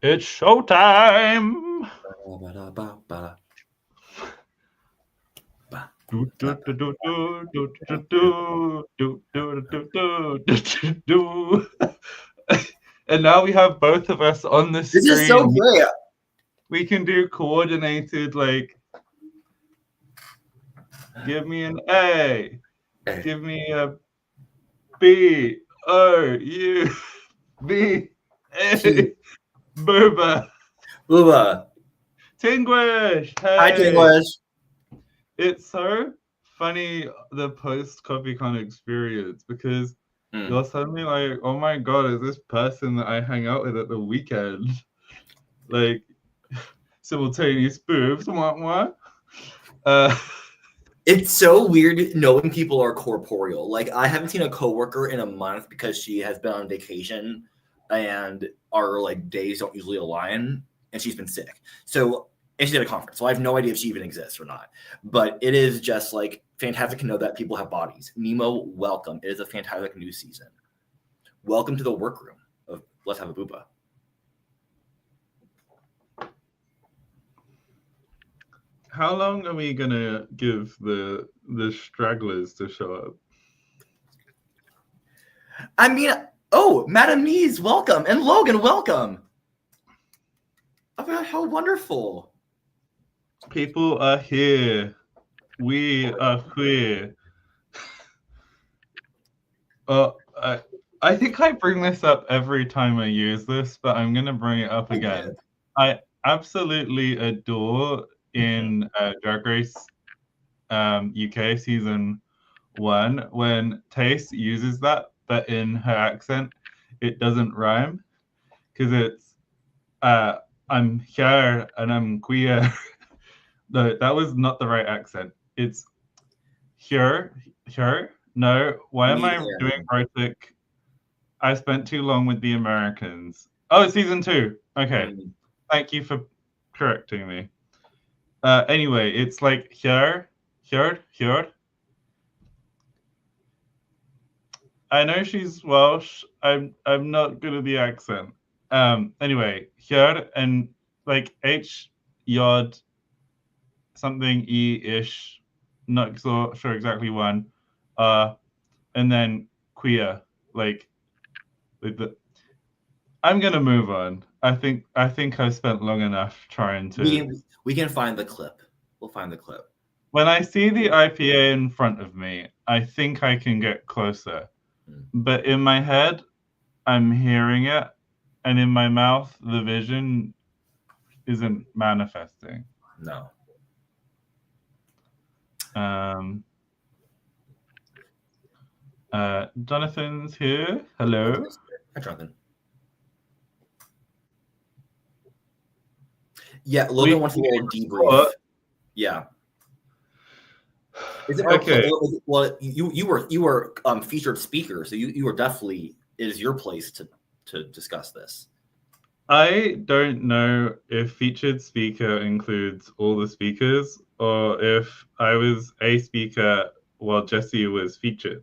It's showtime. And now we have both of us on the screen. This is so great. We can do coordinated, like, give me an A, give me a B, O, U, B, A, Booba. Booba. Tinglish. Hey. Hi, Tinglish. It's so funny, the post-CopyCon experience, because you're suddenly like, oh my god, is this person that I hang out with at the weekend? Like, simultaneous boobs, what? It's so weird knowing people are corporeal. Like, I haven't seen a coworker in a month because she has been on vacation and our like days don't usually align, and she's been sick. So, and she's at a conference. So I have no idea if she even exists or not. But it is just like fantastic to know that people have bodies. Nemo, welcome. It is a fantastic new season. Welcome to the workroom of Let's Have a Booba. How long are we gonna give the stragglers to show up? I mean, oh, Madam Nees, welcome, and Logan, welcome. About how wonderful. People are here. We are queer. I think I bring this up every time I use this, but I'm gonna bring it up again. I absolutely adore in Drag Race UK season 1 when Tace uses that, but in her accent it doesn't rhyme, because it's I'm here and I'm queer. No, that was not the right accent. It's here. No, why am I doing Rotic? I spent too long with the Americans. Oh, it's season 2. Okay. Thank you for correcting me. Anyway, it's like here. I know she's Welsh. I'm not good at the accent. Anyway, here and like H yod something E-ish, not sure exactly one. And then queer, like the. I'm gonna move on. I think I've spent long enough trying to. We can find the clip. We'll find the clip. When I see the IPA in front of me, I think I can get closer. But in my head, I'm hearing it, and in my mouth, the vision isn't manifesting. No. Jonathan's here. Hello. Hi, Jonathan. Yeah, Logan wants a little debrief. Yeah. Is it okay? Well, you were featured speaker, so you were definitely, it is your place to discuss this. I don't know if featured speaker includes all the speakers, or if I was a speaker while Jesse was featured.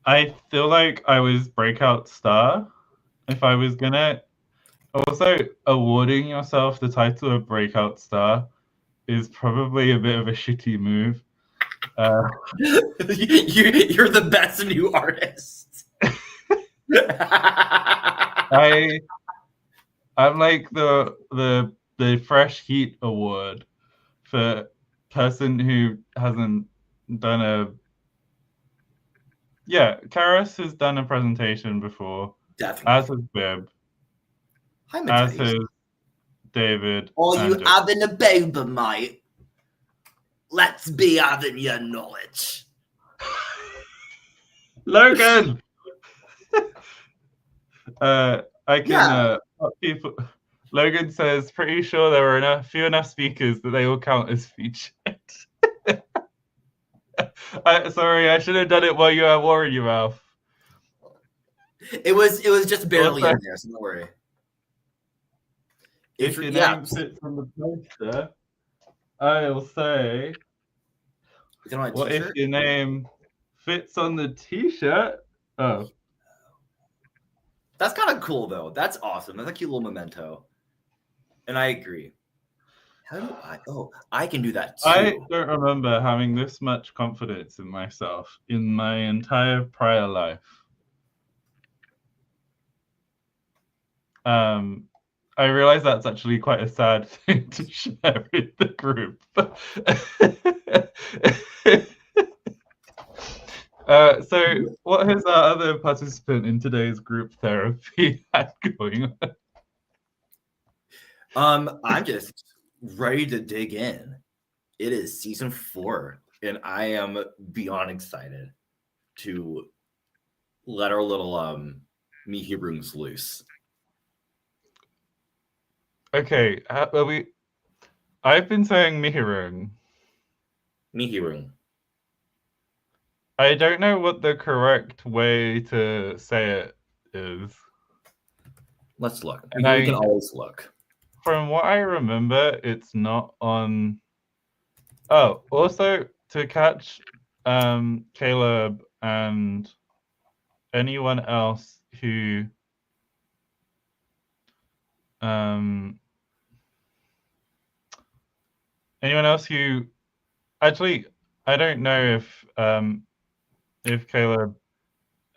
I feel like I was breakout star. If I was gonna, also awarding yourself the title of breakout star is probably a bit of a shitty move. You're the best new artist. I'm like the Fresh Heat Award for person who hasn't done a. Yeah, Karis has done a presentation before. Definitely. As has Bib. Hi, as has David. Oh, you having a baby, mate? Let's be having your knowledge. Logan! I can people. Logan says, pretty sure there were few enough speakers that they will count as featured. Sorry, I should have done it while you have war in your mouth. It was just barely in there, so don't worry. If your name fits on the poster, I'll say. Is it on a what t-shirt? If your name fits on the t-shirt? Oh. That's kind of cool, though. That's awesome. That's a cute little memento. And I agree. How do I? Oh, I can do that too. I don't remember having this much confidence in myself in my entire prior life. I realize that's actually quite a sad thing to share with the group. So what has our other participant in today's group therapy had going on? I'm just ready to dig in. It is season 4, and I am beyond excited to let our little Mihirungs loose. Okay, I've been saying Mihirung. Mihirung. I don't know what the correct way to say it is. Let's look. And We can always look. From what I remember, it's not on. Oh, also to catch Caleb and anyone else who actually, I don't know if Caleb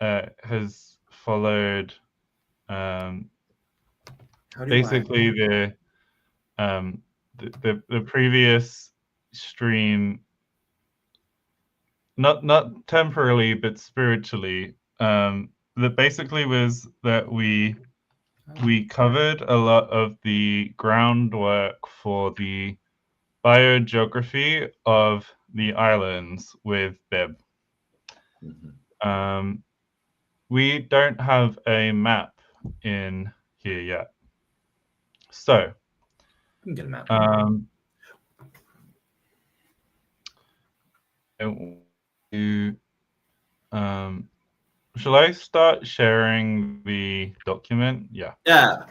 has followed basically the previous stream, not temporally but spiritually. That basically was that we covered a lot of the groundwork for the biogeography of the islands with Bib. Mm-hmm. We don't have a map in here yet. So, we can get a map. Shall I start sharing the document? Yeah. Yeah.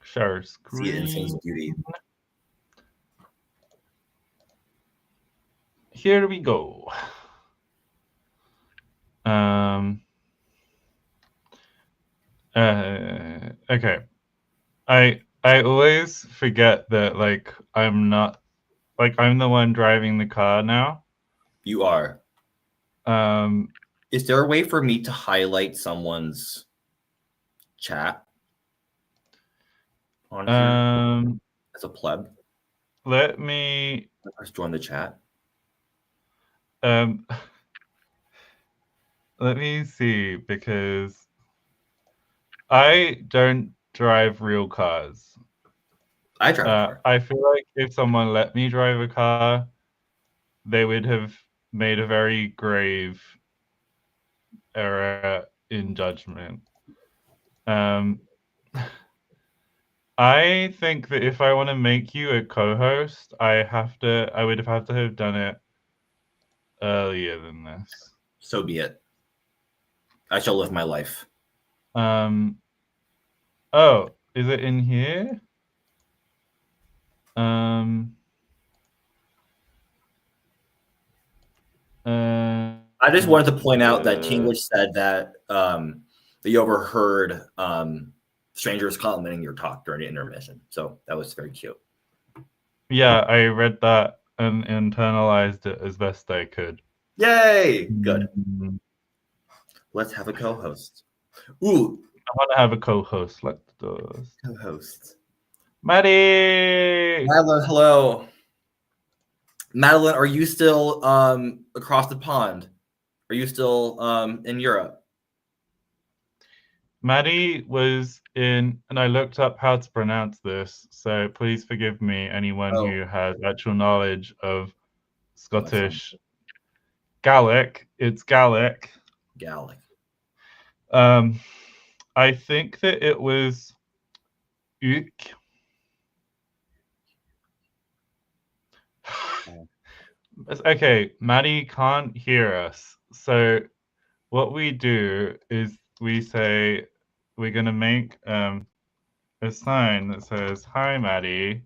Share screen. See Insane's beauty. Here we go. Okay. I always forget that like I'm not like I'm the one driving the car now. You are. Is there a way for me to highlight someone's chat on here as a pleb? Let me Let's join the chat. Let me see, because I don't drive real cars. I drive a car. I feel like if someone let me drive a car, they would have made a very grave error in judgment. I think that if I want to make you a co-host, I would have had to have done it earlier than this. So be it. I shall live my life. Oh, is it in here? I just wanted to point out that Kinglish said that you overheard strangers commenting your talk during the intermission. So that was very cute. Yeah, I read that and internalized it as best I could. Yay! Good. Let's have a co-host. Ooh. I want to have a co-host like those. Co-host. Maddie! Madeline, hello. Madeline, are you still across the pond? Are you still in Europe? Maddie was in, and I looked up how to pronounce this, so please forgive me, anyone who has actual knowledge of Scottish. Gaelic. It's Gaelic. Gaelic. I think that it was Uk. Okay, Maddie can't hear us. So what we do is we say we're going to make a sign that says, "Hi, Maddie.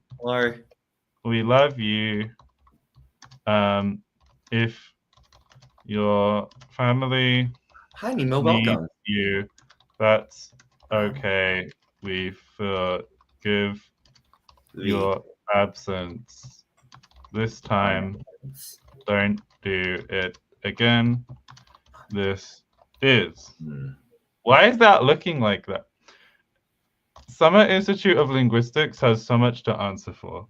Your family Hi, Nemo. needs Welcome. you. That's okay. We forgive your absence. This time, don't do it again. This is. Why is that looking like that? Summer Institute of Linguistics has so much to answer for.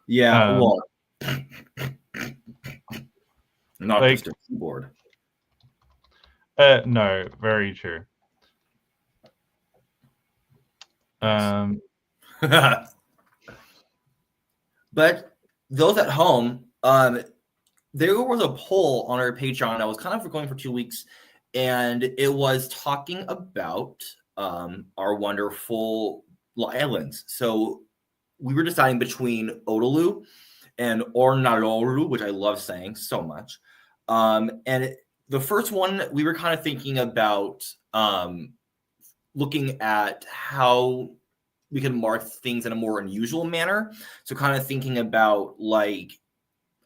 Yeah, well, not like, just a keyboard. No, very true. But those at home, there was a poll on our Patreon that was kind of going for 2 weeks, and it was talking about our wonderful islands. So we were deciding between Otalu and Ornalolu, which I love saying so much. The first one, we were kind of thinking about looking at how we can mark things in a more unusual manner. So kind of thinking about, like,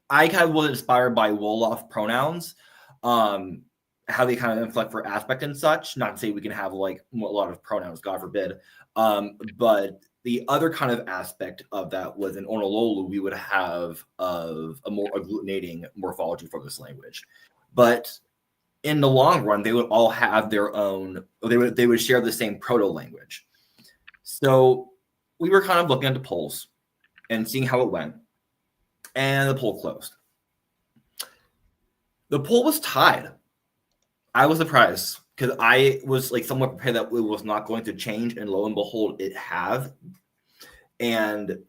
I kind of was inspired by Wolof pronouns, how they kind of inflect for aspect and such. Not to say we can have like a lot of pronouns, God forbid. But the other kind of aspect of that was in Ornololu, we would have of a more agglutinating morphology for this language. But in the long run, they would all have their own, they would share the same proto-language. So we were kind of looking at the polls and seeing how it went. And the poll closed. The poll was tied. I was surprised because I was like somewhat prepared that it was not going to change, and lo and behold, it have. And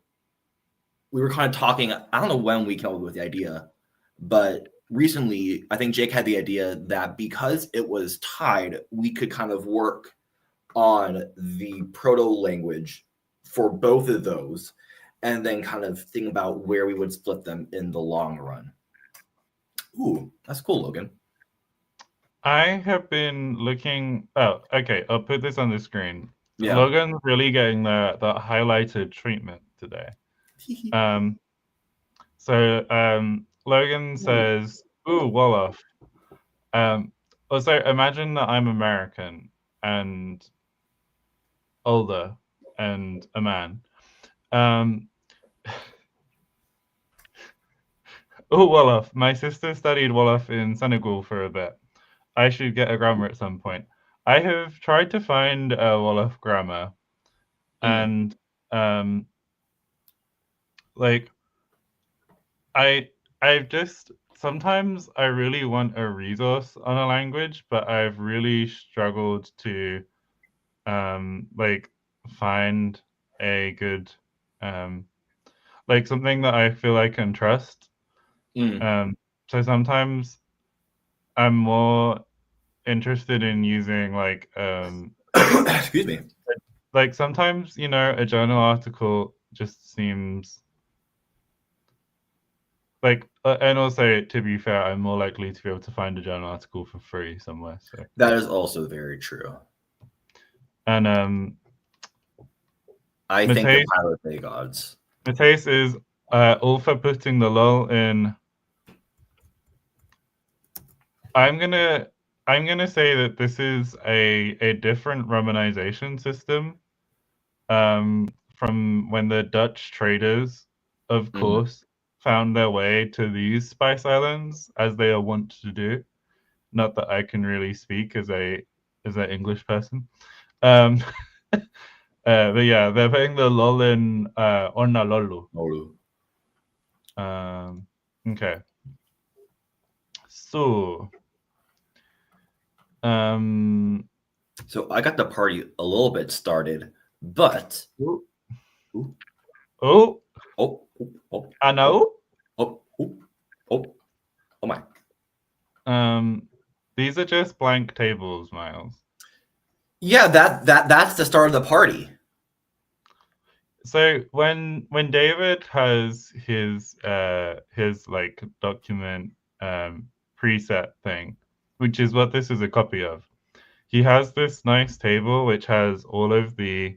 we were kind of talking. I don't know when we came up with the idea, but recently, I think Jake had the idea that because it was tied, we could kind of work on the proto-language for both of those, and then kind of think about where we would split them in the long run. Ooh, that's cool, Logan. I have been looking. Oh, okay. I'll put this on the screen. Yeah. Logan's really getting the highlighted treatment today. Logan says, "Ooh, Wolof." Also, imagine that I'm American and older and a man. Oh, Wolof. My sister studied Wolof in Senegal for a bit. I should get a grammar at some point. I have tried to find a Wolof grammar, and like I've just sometimes I really want a resource on a language, but I've really struggled to like find a good like something that I feel I can trust. So sometimes I'm more interested in using like excuse me, like sometimes, you know, a journal article just seems like and also, to be fair, I'm more likely to be able to find a journal article for free somewhere. So that is also very true. And I think the Pilot Bay Gods. Mateus is all for putting the lull in. I'm gonna say that this is a different romanization system from when the Dutch traders, of course, found their way to these Spice Islands, as they are wont to do. Not that I can really speak as an English person. But yeah, they're putting the lull in Ornalolu. Okay. So I got the party a little bit started, but I know. Oh my. These are just blank tables, Miles. Yeah, that's the start of the party. So when David has his like document preset thing, which is what this is a copy of, he has this nice table which has all of the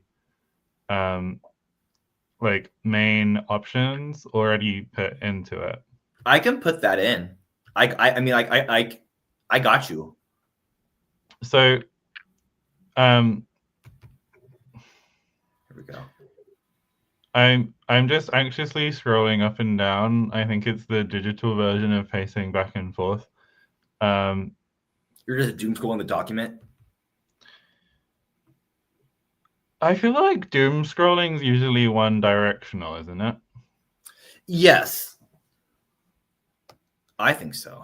like main options already put into it. I can put that in. I mean, I got you. So, Here we go. I'm just anxiously scrolling up and down. I think it's the digital version of pacing back and forth. You're just doom scrolling the document. I feel like doom scrolling is usually one directional, isn't it? Yes, I think so.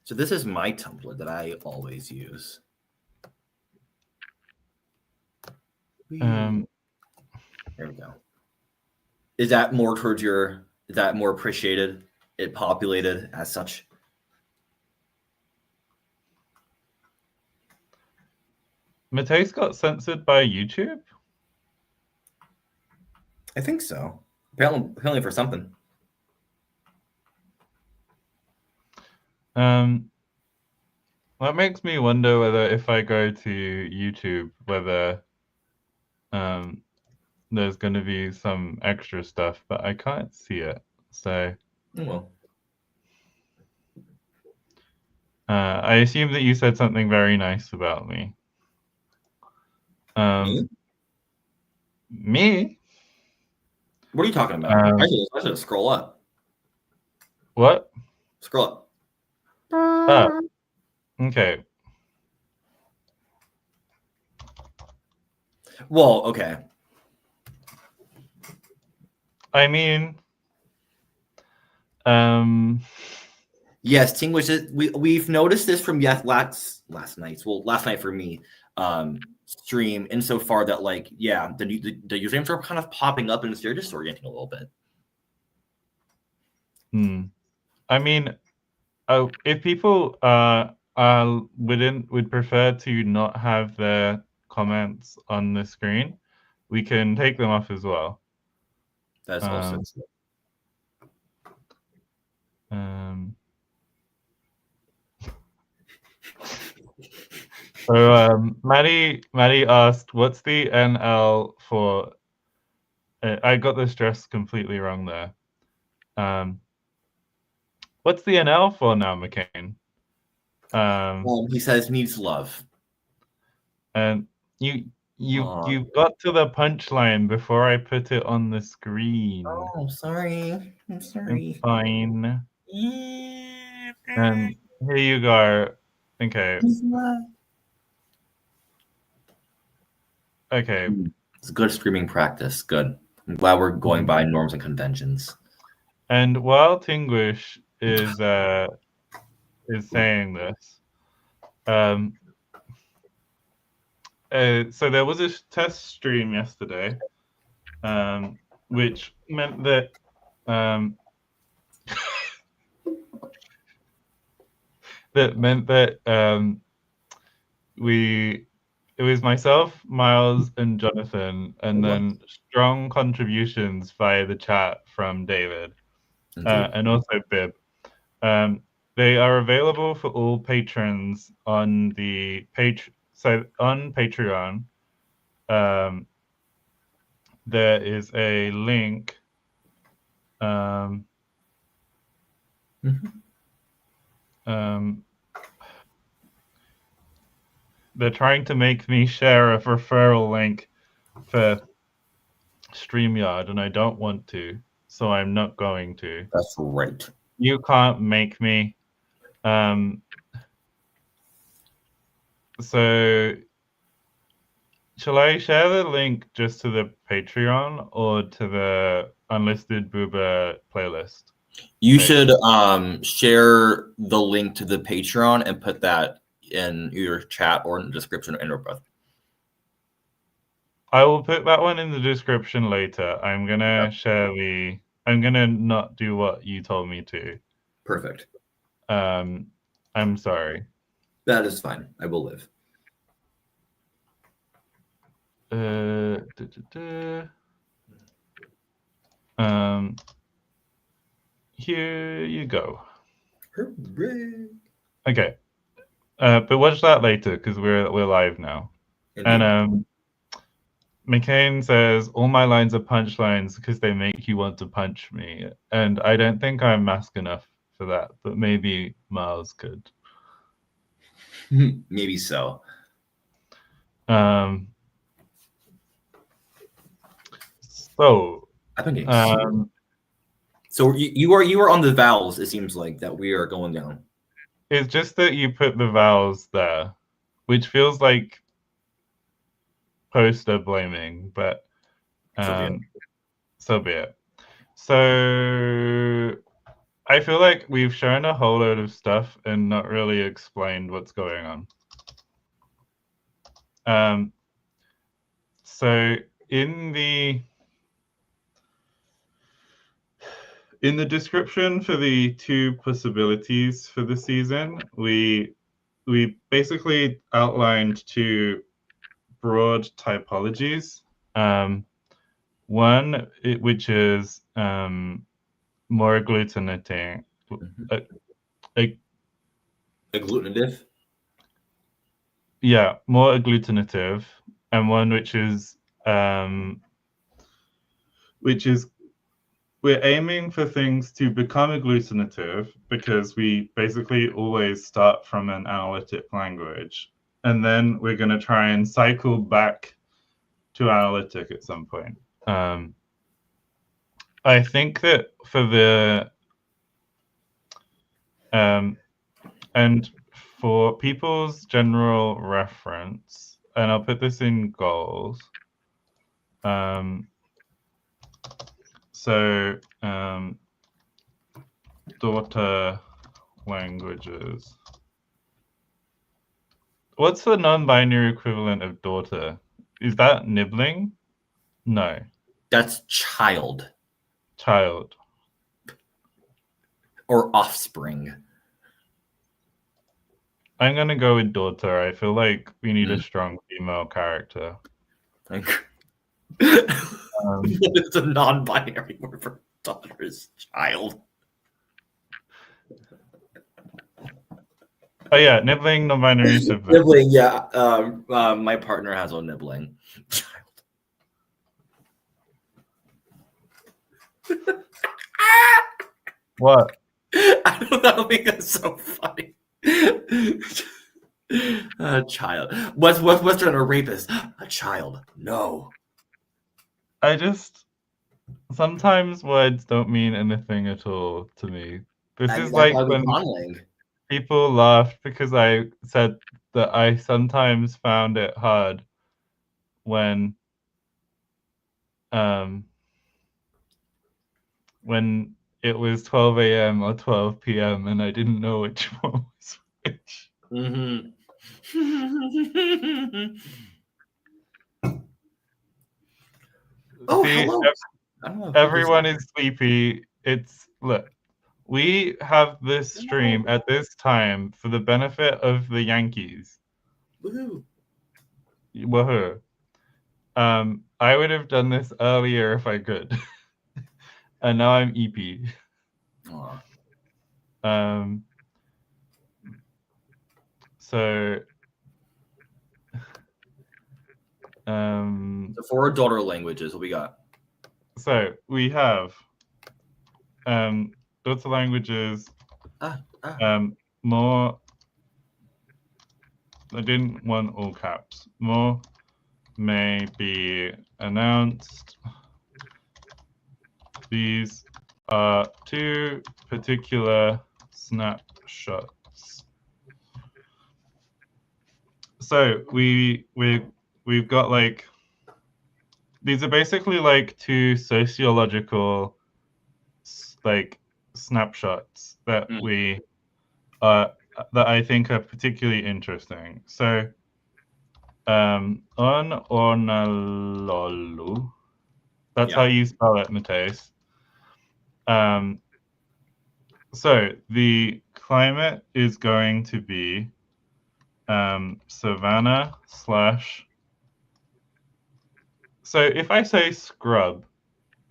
So this is my template that I always use. There we go. Is that more towards your? Is that more appreciated? It populated as such. Mateus got censored by YouTube? I think so. Apparently for something. That makes me wonder whether if I go to YouTube, whether there's going to be some extra stuff, but I can't see it. So well, I assume that you said something very nice about me. Me? What are you talking about? I should scroll up. What? Scroll up. Oh, okay. Well, okay. I mean, yes, Tinglish. We've noticed this from last night's. Well, last night for me, stream. Insofar that like, yeah, the usernames are kind of popping up and they're disorienting a little bit. I mean, if people would prefer to not have their comments on the screen, we can take them off as well. That's also true. So Maddie asked, "What's the NL for?" I got the stress completely wrong there. What's the NL for now, McCain? He says needs love. And you got to the punchline before I put it on the screen. Oh, sorry. I'm sorry. It's fine. And here you go. Okay. Okay. It's good streaming practice. Good. I'm glad we're going by norms and conventions. And while Tinglish is saying this, so there was a test stream yesterday, which meant that it was myself, Miles, and Jonathan, and then strong contributions via the chat from David, and also Bib. They are available for all patrons on the on Patreon. There is a link. They're trying to make me share a referral link for StreamYard, and I don't want to, so I'm not going to. That's right. You can't make me. So shall I share the link just to the Patreon or to the Unlisted Booba playlist? You should share the link to the Patreon and put that in either chat or in the description or both. I will put that one in the description later. I'm gonna I'm gonna not do what you told me to. Perfect. I'm sorry. That is fine. I will live. Here you go. Hooray. Okay. But watch that later because we're live now. Indeed. And McCain says all my lines are punchlines because they make you want to punch me, and I don't think I'm mask enough for that, but maybe Miles could. Maybe so. So I've been getting so you are on the vowels. It seems like that we are going down. it's just that you put the vowels there, which feels like poster blaming, but so be it. So I feel like we've shown a whole load of stuff and not really explained what's going on. So in the description for the 2 possibilities for the season, we basically outlined 2 broad typologies. One, which is more agglutinating. Agglutinative? Yeah, more agglutinative, and one which is we're aiming for things to become agglutinative because we basically always start from an analytic language, and then we're going to try and cycle back to analytic at some point. I think that for the and for people's general reference, and I'll put this in goals. So daughter languages. What's the non-binary equivalent of daughter? Is that nibbling? No. That's child. Child. Or offspring. I'm going to go with daughter. I feel like we need a strong female character. It's a non-binary word for daughter is child. Oh yeah, nibbling, non-binary. Nibbling, yeah. My partner has a nibbling child. What? I don't know. I think that's so funny. A child. What's trying to rapist? A child. No. I just sometimes words don't mean anything at all to me. This is like when people laughed because I said that I sometimes found it hard when it was 12 a.m. or 12 p.m. and I didn't know which one was which. Oh, see, hello. Everyone is sleepy. Look, we have this stream at this time for the benefit of the Yankees. Woohoo. Woohoo. I would have done this earlier if I could. And now I'm EP. So for our daughter languages, what we got? So we have daughter languages. More. I didn't want all caps. More may be announced. These are 2 particular snapshots. So we've got like these are basically like 2 sociological like snapshots that we that I think are particularly interesting. So on Ornalolu, that's how you spell it, Mateus. So the climate is going to be savanna / so if I say scrub,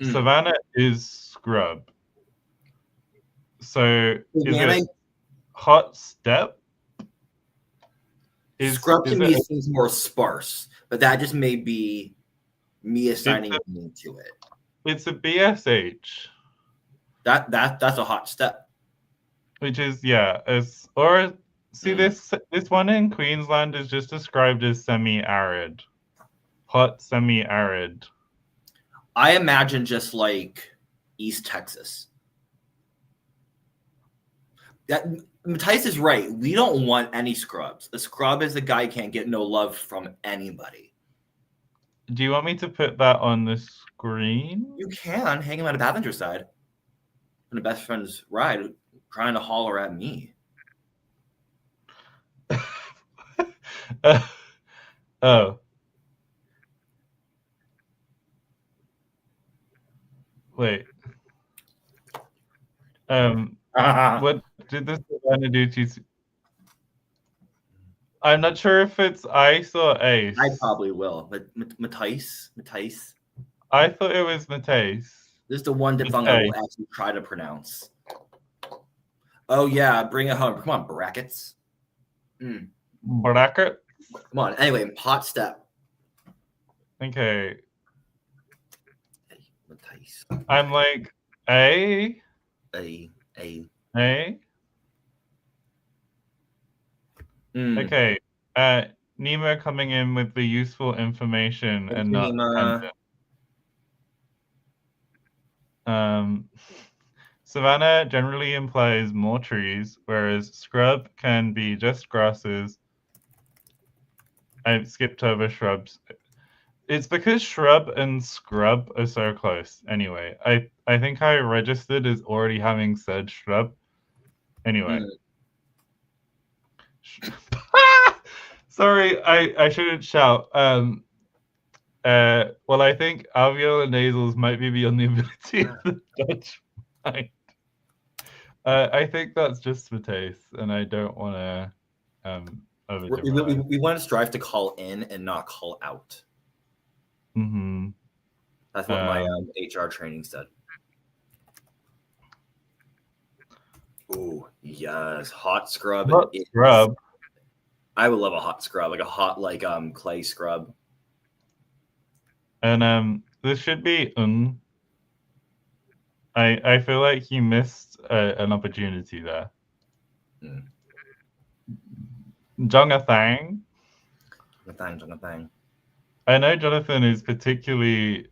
savanna is scrub. So is it hot steppe? Scrub to me seems more sparse, but that just may be me assigning meaning to it. It's a BSH. That's a hot steppe. Which is or See, this one in Queensland is just described as semi-arid. Hot semi-arid. I imagine just like East Texas. That Matthijs is right. We don't want any scrubs. A scrub is a guy who can't get no love from anybody. Do you want me to put that on the screen? You can hang him on the passenger side on the best friend's ride, trying to holler at me. Oh. Wait. What did this Savannah do to? I'm not sure if it's ice or ace. I probably will. But Matthijs. I thought it was Matthijs. This is the one diphthong I will actually try to pronounce. Oh yeah, bring it home. Come on, brackets. Bracket. Come on. Anyway, hot step. Okay. Matthijs. I'm like A. Okay. Nemo coming in with the useful information and not tangent. Savanna generally implies more trees, whereas scrub can be just grasses. I skipped over shrubs. It's because shrub and scrub are so close. Anyway, I think I registered as already having said shrub. Anyway. Sorry, I shouldn't shout. Well, I think alveolar nasals might be beyond the ability of the Dutch mind. I think that's just for taste, and I don't want to we want to strive to call in and not call out. Mm-hmm. That's what my HR training said. Oh yes, hot scrub. Scrub. I would love a hot scrub, like a hot clay scrub. And this should be I feel like you missed an opportunity there. Jonathan. I know Jonathan is particularly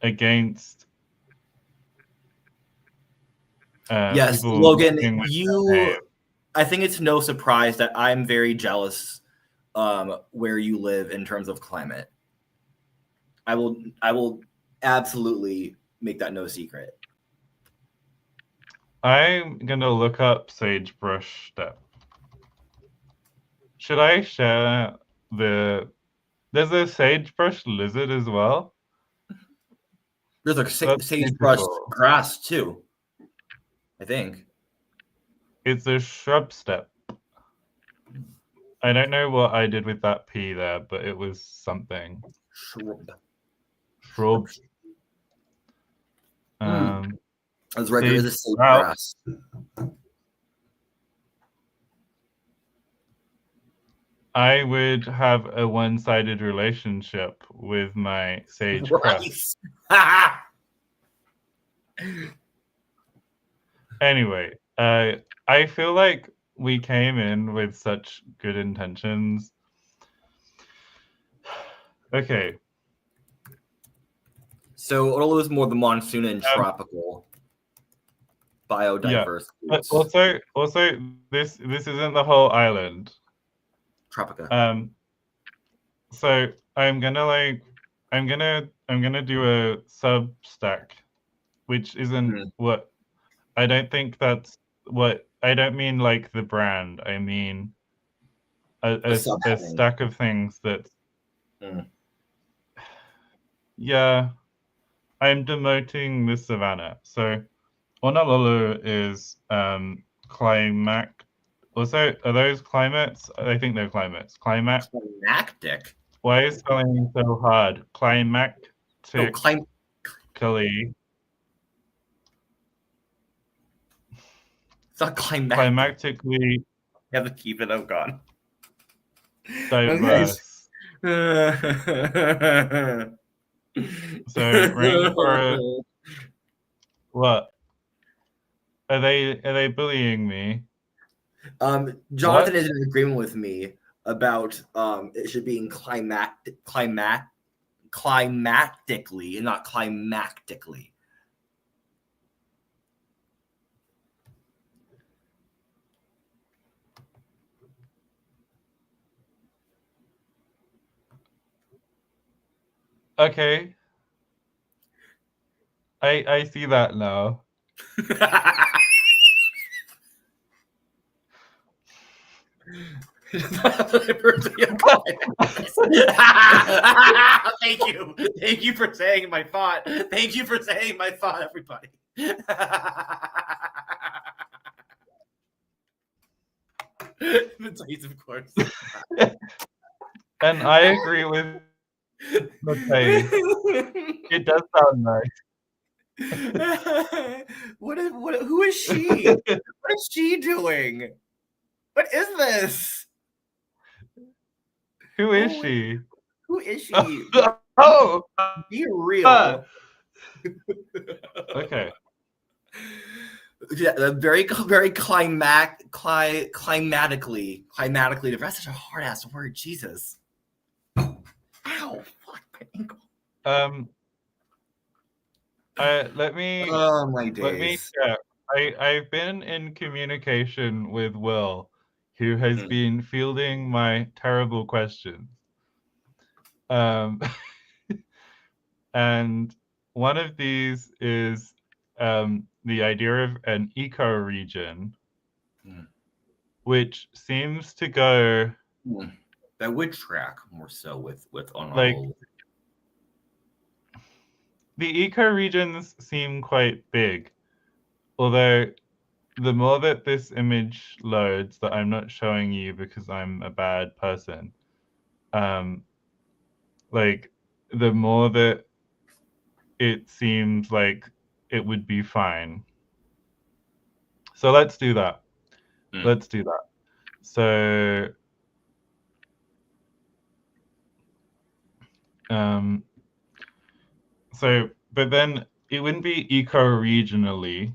against. Yes, Logan, I think it's no surprise that I'm very jealous where you live in terms of climate. I will absolutely make that no secret. I'm gonna look up sagebrush step. Should I share there's a sagebrush lizard as well? There's a sagebrush grass too, I think. It's a shrub step. I don't know what I did with that P there, but it was something. Shrub. As record is a sagebrush. I would have a one-sided relationship with my sagebrush. Anyway, I feel like we came in with such good intentions. Okay. So Orlo is more the monsoon and tropical biodiverse. Yeah. But also this isn't the whole island. Tropica. So I'm gonna do a Substack, which isn't what I don't think that's what I don't mean like the brand. I mean a stack of things that yeah, I'm demoting the savannah. So Honolulu is climate. Also, are those climates? I think they're climates. Climactic. Why is spelling so hard? Climactic. No, It's not climactically. You have to keep it. Oh God. Diverse. So rainforest. What? Are they bullying me? Jonathan is in agreement with me about it should be in climatically and not climactically. Okay. I see that now. Thank you. Thank you for saying my thought. Thank you for saying my thought, everybody. The of course. And I agree with the taste. It does sound nice. Who is she? What is she doing? What is this? Who is she? Who is she? Oh, Be real. Okay. Yeah, very climatically. That's such a hard ass word. Jesus. Ow! Fuck my ankle. Let me. Oh my days. Let me check. I've been in communication with Will, who has been fielding my terrible questions. And one of these is the idea of an ecoregion, which seems to go. That would track more so with on like the ecoregions seem quite big, although the more that this image loads that I'm not showing you because I'm a bad person, like the more that it seems like it would be fine. So let's do that. Let's do that. So but then it wouldn't be eco-regionally.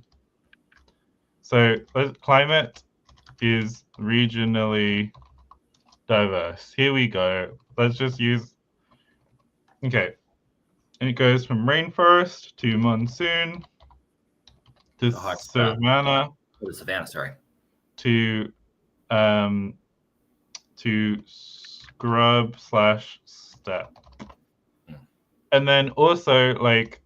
So climate is regionally diverse. Here we go. Let's just use, okay. And it goes from rainforest to monsoon to savanna. Savannah, sorry. To scrub / steppe. And then also like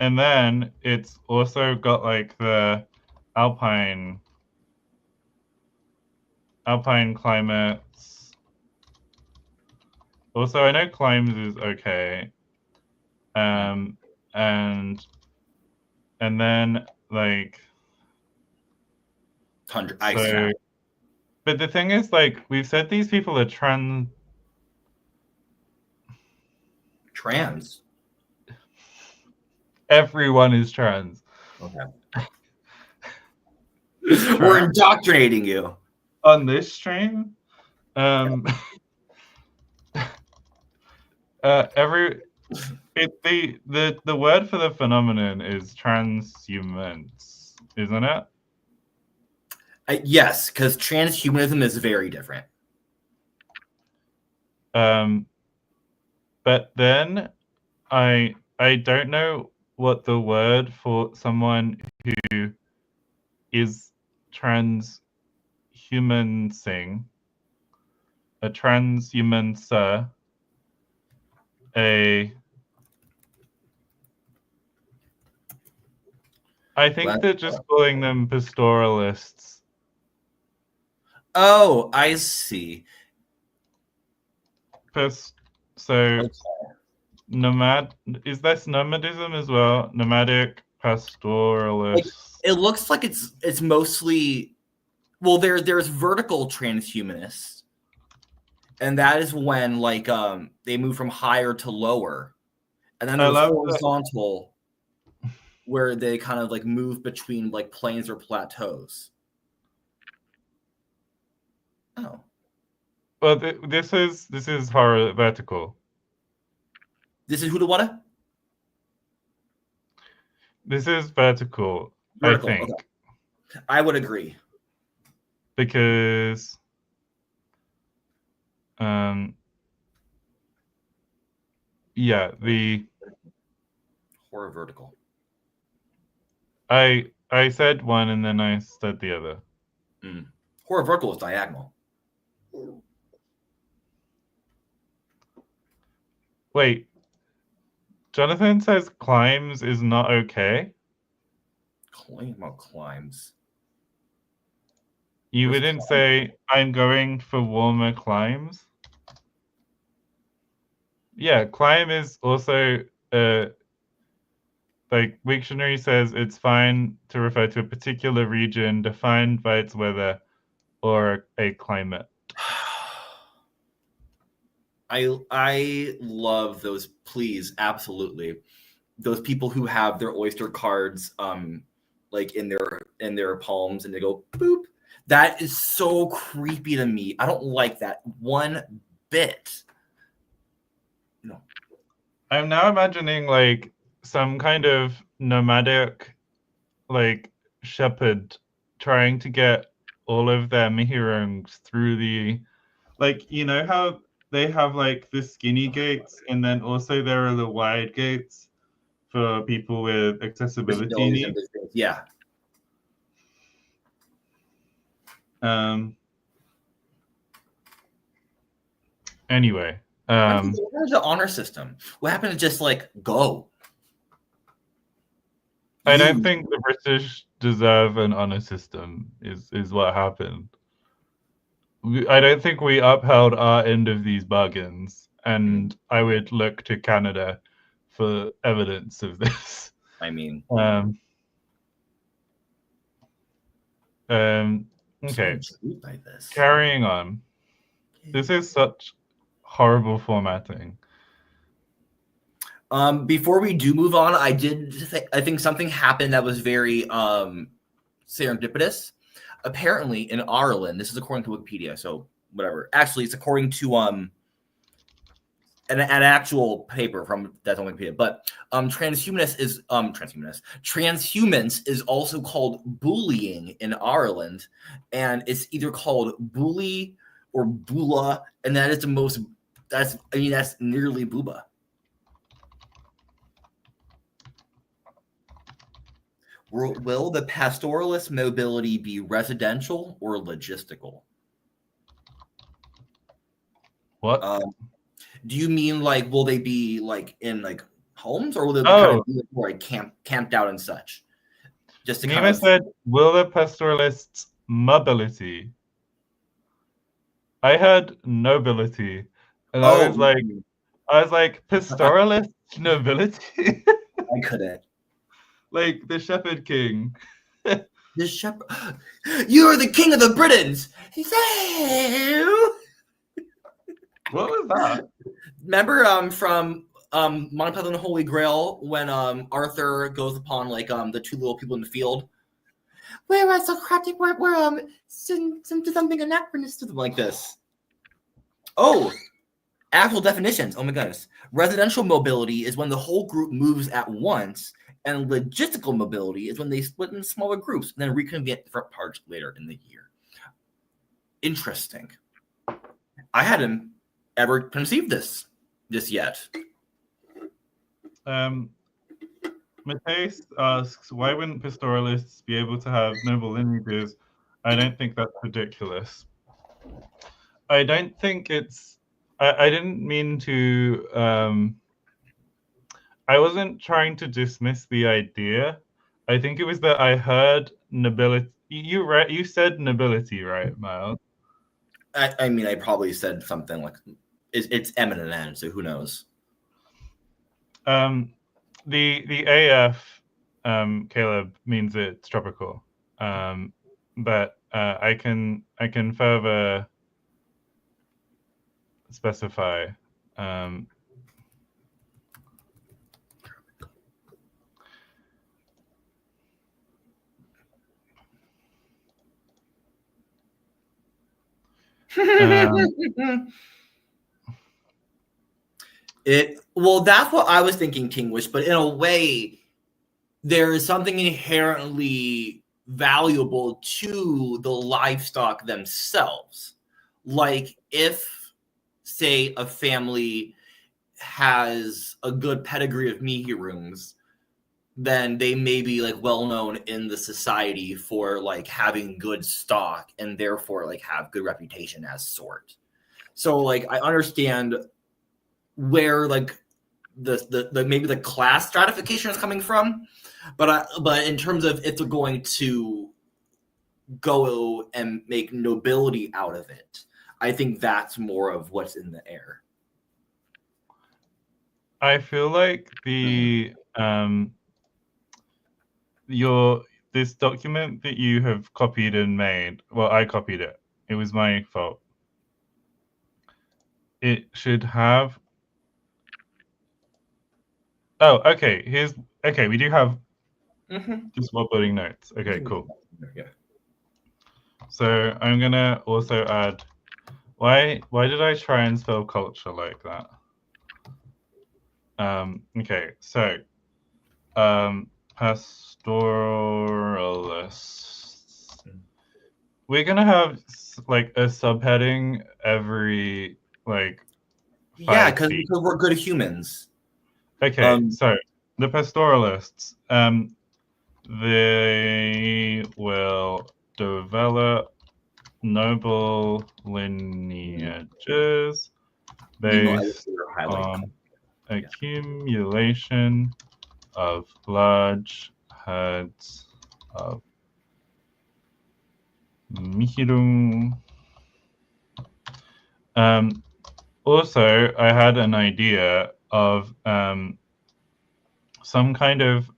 and then it's also got like the alpine climates. Also, I know climes is okay. And then like so, but the thing is, like, we've said these people are trans. Everyone is trans. Okay. We're indoctrinating you on this stream. The word for the phenomenon is transhumance, isn't it? Yes, because transhumanism is very different. But then I don't know what the word for someone who is transhumancing, a transhumancer, I think they're just calling them pastoralists. Oh, I see. Nomad, is this nomadism as well? Nomadic pastoralists. It looks like it's mostly, well, there's vertical transhumanists, and that is when like they move from higher to lower, and then there's horizontal where they kind of like move between like plains or plateaus. Oh. Well, this is vertical. This is Hudawada? This is vertical, I think. Okay. I would agree. because yeah, the Horror vertical. I said one and then I said the other. Horror vertical is diagonal. Wait, Jonathan says climbs is not okay. Climbs. You wouldn't say I'm going for warmer climes? Yeah, climb is also like Wiktionary says it's fine to refer to a particular region defined by its weather or a climate. I love those. Please, absolutely, those people who have their Oyster cards, like in their palms, and they go boop. That is so creepy to me. I don't like that one bit. No. I'm now imagining like some kind of nomadic, like shepherd, trying to get all of their Mihirungs through the, like, you know how they have like the skinny gates and then also there are the wide gates for people with accessibility needs. Yeah. Anyway, what happened to the honor system? What happened to just like go? I don't think the British deserve an honor system. Is what happened. I don't think we upheld our end of these bargains, and I would look to Canada for evidence of this. I mean, okay. Carrying on. This is such horrible formatting. Before we do move on, I think something happened that was very serendipitous. Apparently, in Ireland, this is according to Wikipedia, so whatever. Actually, it's according to an actual paper from that's on Wikipedia. But transhumance is also called bullying in Ireland, and it's either called bully or bula, and that is that's nearly booba. Will the pastoralist mobility be residential or logistical? What? Do you mean like will they be like in like homes, or will they be kind of more like camped out and such? Just to Nima said, will the pastoralists mobility? I heard nobility, and I was like, pastoralist nobility. I couldn't. Like the Shepherd King. The shepherd. You are the king of the Britons. What was that? Remember from Monty Python and the Holy Grail when Arthur goes upon like the two little people in the field? We're Socratic, we're something anachronistic like this. Oh, actual definitions. Oh my goodness. Residential mobility is when the whole group moves at once, and logistical mobility is when they split into smaller groups and then reconvene at different parts later in the year. Interesting. I hadn't ever conceived this yet. Mateus asks, why wouldn't pastoralists be able to have noble lineages? I don't think that's ridiculous. I don't think it's... I didn't mean to... I wasn't trying to dismiss the idea. I think it was that I heard nobility. You said nobility, right, Miles? I mean, I probably said something like it's M and an N, so who knows? The AF, Caleb, means it's tropical, but I can further specify. Well, that's what I was thinking, Kinglish, but in a way, there is something inherently valuable to the livestock themselves. Like if, say, a family has a good pedigree of Mihirungs, then they may be like well known in the society for like having good stock and therefore like have good reputation as sort. So like I understand where like the maybe the class stratification is coming from, but in terms of if they're going to go and make nobility out of it, I think that's more of what's in the air. I feel like this document that you have copied and made, well, I copied it. It was my fault. It should have. Oh, okay. We do have just wobbling notes. Okay, cool. Yeah. So I'm gonna also add. Why did I try and spell culture like that? Okay, so pastoralists. We're gonna have like a subheading every like 5 because feet. we're good humans. Okay, so the pastoralists, they will develop noble lineages based on accumulation of large herds of Mihirung. Also, I had an idea of some kind of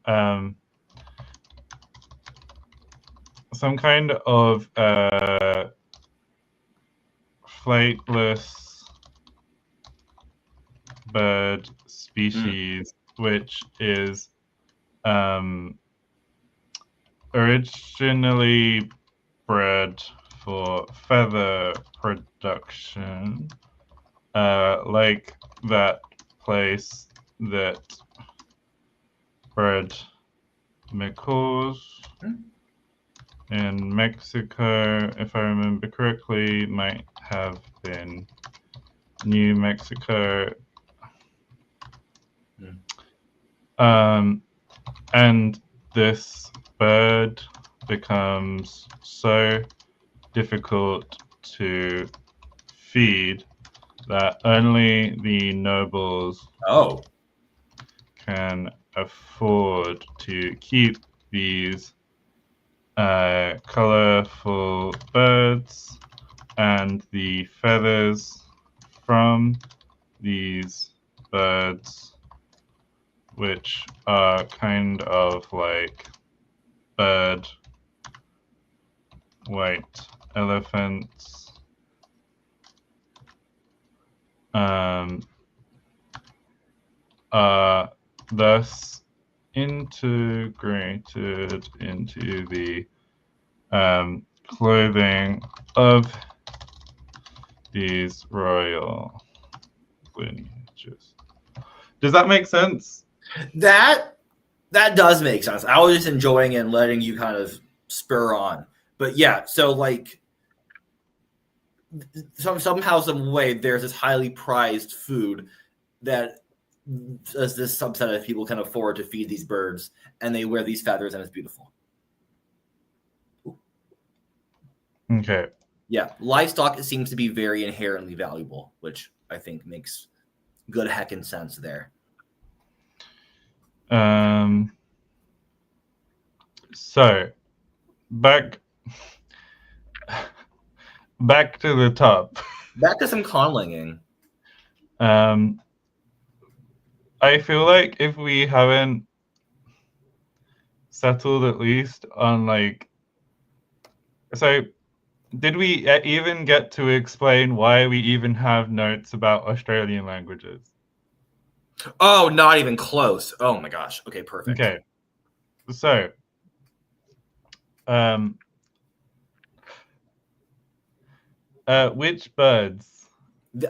flightless bird species, which is originally bred for feather production, like that place that bred macaws in Mexico, if I remember correctly, might have been New Mexico. And this bird becomes so difficult to feed that only the nobles can afford to keep these colorful birds, and the feathers from these birds, which are kind of like bird white elephants, are thus integrated into the clothing of these royal lineages. Does that make sense? That does make sense. I was just enjoying and letting you kind of spur on. But yeah, so like somehow, some way, there's this highly prized food that this subset of people can afford to feed these birds, and they wear these feathers, and it's beautiful. Okay. Yeah, livestock seems to be very inherently valuable, which I think makes good heckin' sense there. So back to the top. Back to some conlanging. I feel like if we haven't settled at least on like, so did we even get to explain why we even have notes about Australian languages? Oh, not even close. Oh my gosh. Okay, perfect. Okay. So, which birds?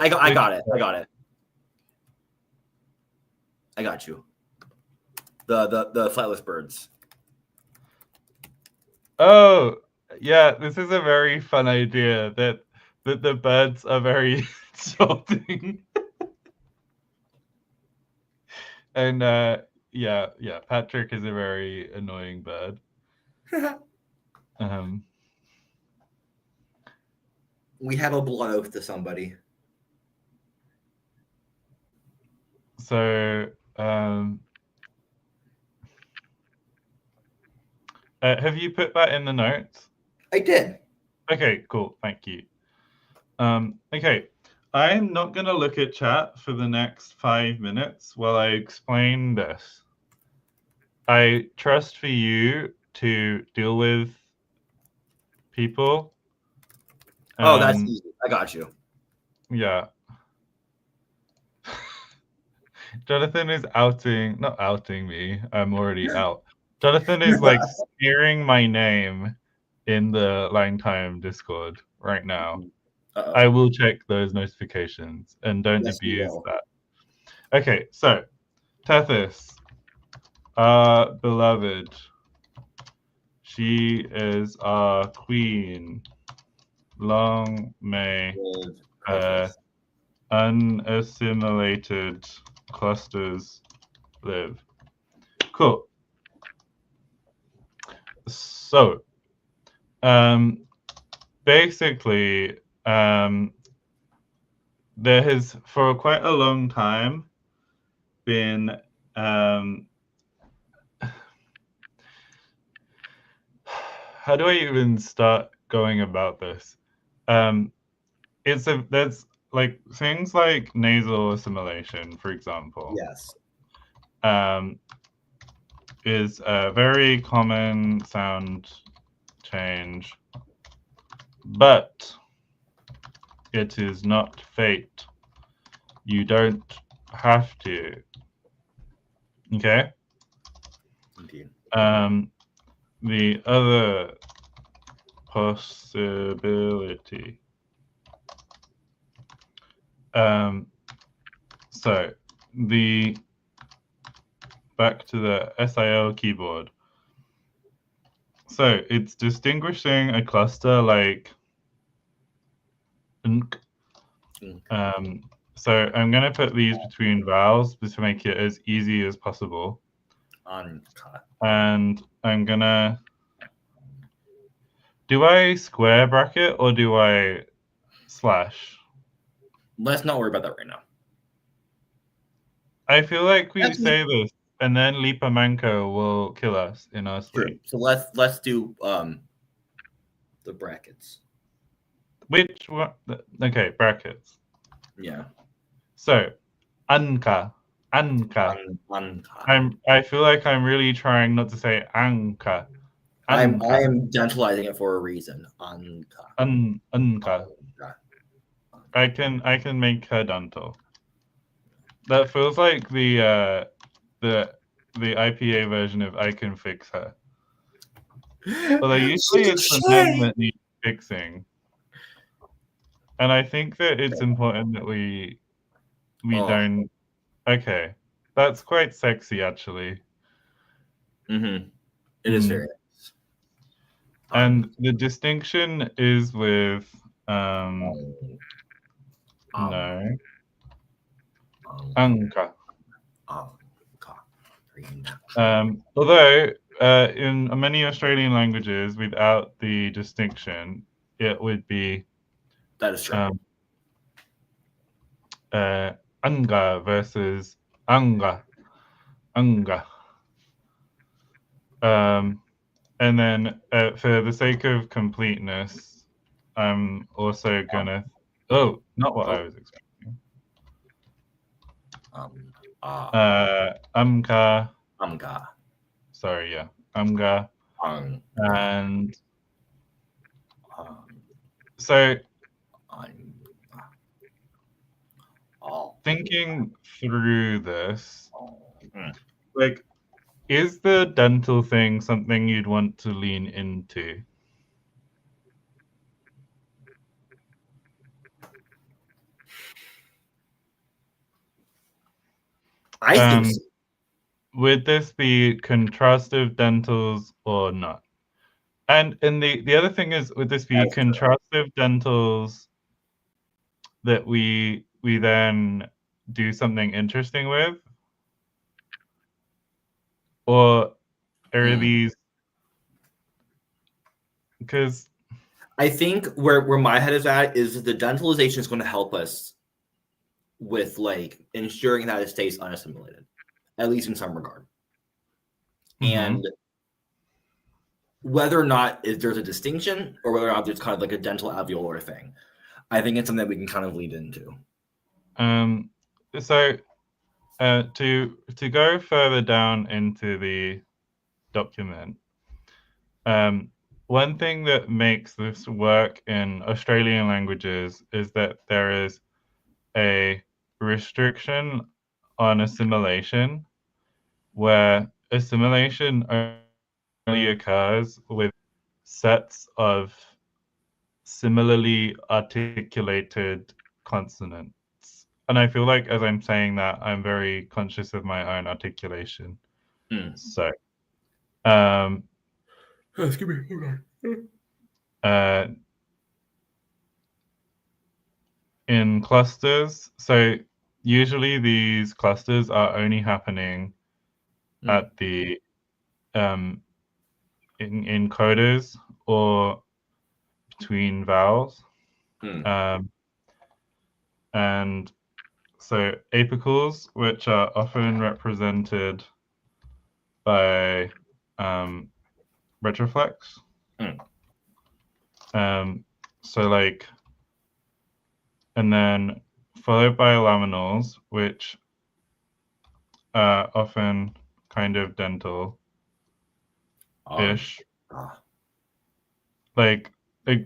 I got it. I got you. The flightless birds. Oh, yeah, this is a very fun idea that the birds are very insulting. And yeah, Patrick is a very annoying bird. We have a blood oath to somebody. So have you put that in the notes? I did. Okay, cool. Thank you. Okay, I'm not going to look at chat for the next 5 minutes while I explain this. I trust for you to deal with people. Oh, that's easy. I got you. Yeah. Jonathan is not outing me. I'm already out. Jonathan is like smearing my name in the Line Time Discord right now. Uh-oh. I will check those notifications and don't Yes, you abuse will. that. Okay, so Tethys, our beloved, she is our queen. Long may unassimilated clusters live. Cool. So, basically, there has for quite a long time been how do I even start going about this? There's like things like nasal assimilation, for example. Yes. Is a very common sound change, but it is not fate. You don't have to. Okay? Indeed. The other possibility. So back to the SIL keyboard. So it's distinguishing a cluster like nk. So I'm going to put these between vowels to make it as easy as possible. And I'm going to... Do I square bracket or do I slash? Let's not worry about that right now. I feel like we say this and then Lipa Manco will kill us in our sleep. So let's do the brackets. Which one? Okay, brackets. Yeah. So, Anka. Anka. I feel like I'm really trying not to say Anka. I am dentalizing it for a reason. Anka. Anka. I can make her dental. That feels like the IPA version of I can fix her. Although usually it's the men that need fixing. And I think that it's important that we don't. Okay, that's quite sexy, actually. It is very nice. And the distinction is with no Anka. Although in many Australian languages, without the distinction, it would be that is true. Anga versus Anga. Anga. And then for the sake of completeness, I'm also gonna... Oh, not what I was expecting. Amka. Sorry, yeah. Amga. And so thinking through this, like, is the dental thing something you'd want to lean into? I think so. Would this be contrastive dentals or not? And the other thing is, would this be contrastive dentals that we then do something interesting with? Or are these, because I think where my head is at is the dentalization is going to help us with like ensuring that it stays unassimilated, at least in some regard. And whether or not there's a distinction or whether or not there's kind of like a dental alveolar thing, I think it's something that we can kind of lead into. So to go further down into the document, one thing that makes this work in Australian languages is that there is a restriction on assimilation, where assimilation only occurs with sets of similarly articulated consonants. And I feel like as I'm saying that, I'm very conscious of my own articulation. So, excuse me, hold on. In clusters, so usually these clusters are only happening at the in coders or between vowels. And so apicals, which are often represented by retroflex. So like, and then followed by laminals, which are often kind of dental-ish. Like,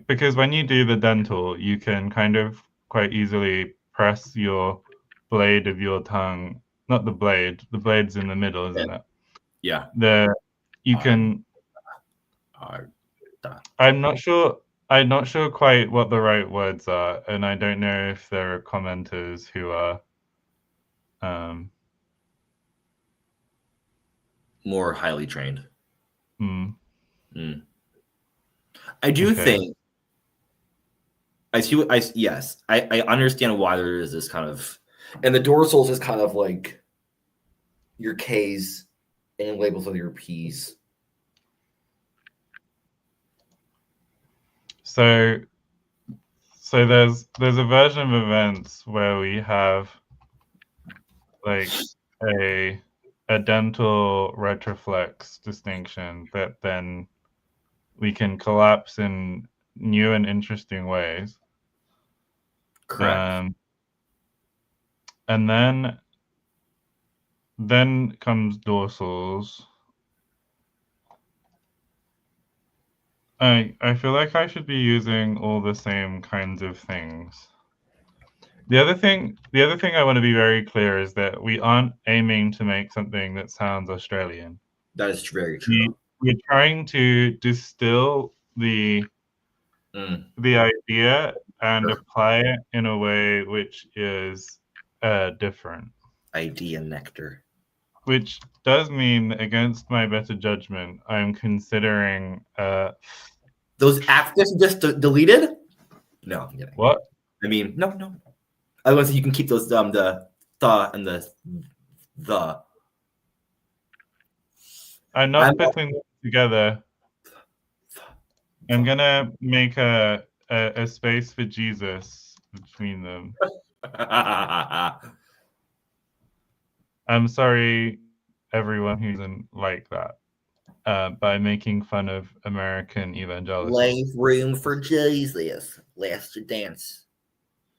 because when you do the dental, you can kind of quite easily press your blade of your tongue, not the blade's in the middle, isn't it? Yeah. You can, I'm not sure quite what the right words are, and I don't know if there are commenters who are more highly trained. I do think I understand why there is this kind of, and the dorsals is kind of like your K's and labels with your P's. So there's a version of events where we have like a dental retroflex distinction that then we can collapse in new and interesting ways. Correct. And then comes dorsals. I feel like I should be using all the same kinds of things. The other thing I want to be very clear is that we aren't aiming to make something that sounds Australian. That is very true. We're trying to distill the idea and apply it in a way which is different. Idea nectar. Which does mean, against my better judgment, I'm considering those afghans just deleted. No, I'm kidding. What? I mean, no. I want to say you can keep those the and the. I'm not putting them together. I'm gonna make a space for Jesus between them. I'm sorry, everyone who doesn't like that, by making fun of American evangelicals. Leave room for Jesus. Lest you dance.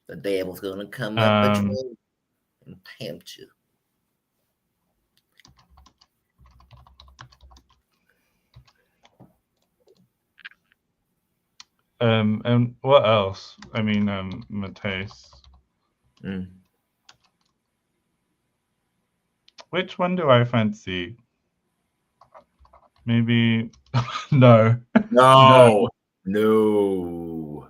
The devil's gonna come up between and tempt you. And what else? I mean, Mateus. Which one do I fancy? Maybe no. No. No.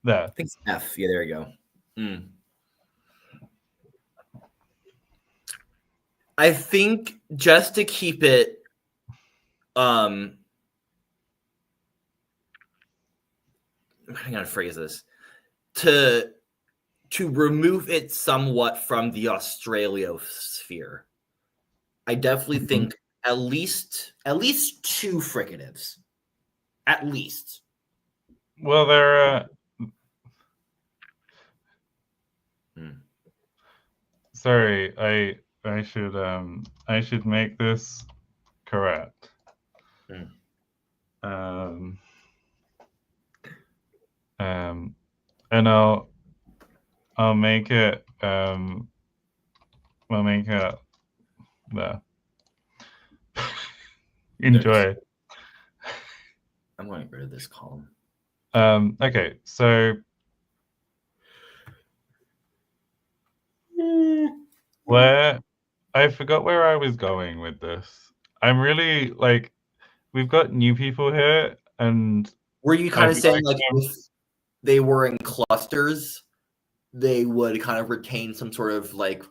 There. I think it's F. Yeah, there we go. I think just to keep it I'm gonna phrase this to remove it somewhat from the Australiosphere. I definitely think at least 2 fricatives. At least. Well, there sorry, I should make this correct. And I'll make it there. Enjoy. I'm going to get rid of this column. Okay, so where I forgot where I was going with this. I'm really like, we've got new people here, and were you kind of saying like if they were in clusters, they would kind of retain some sort of like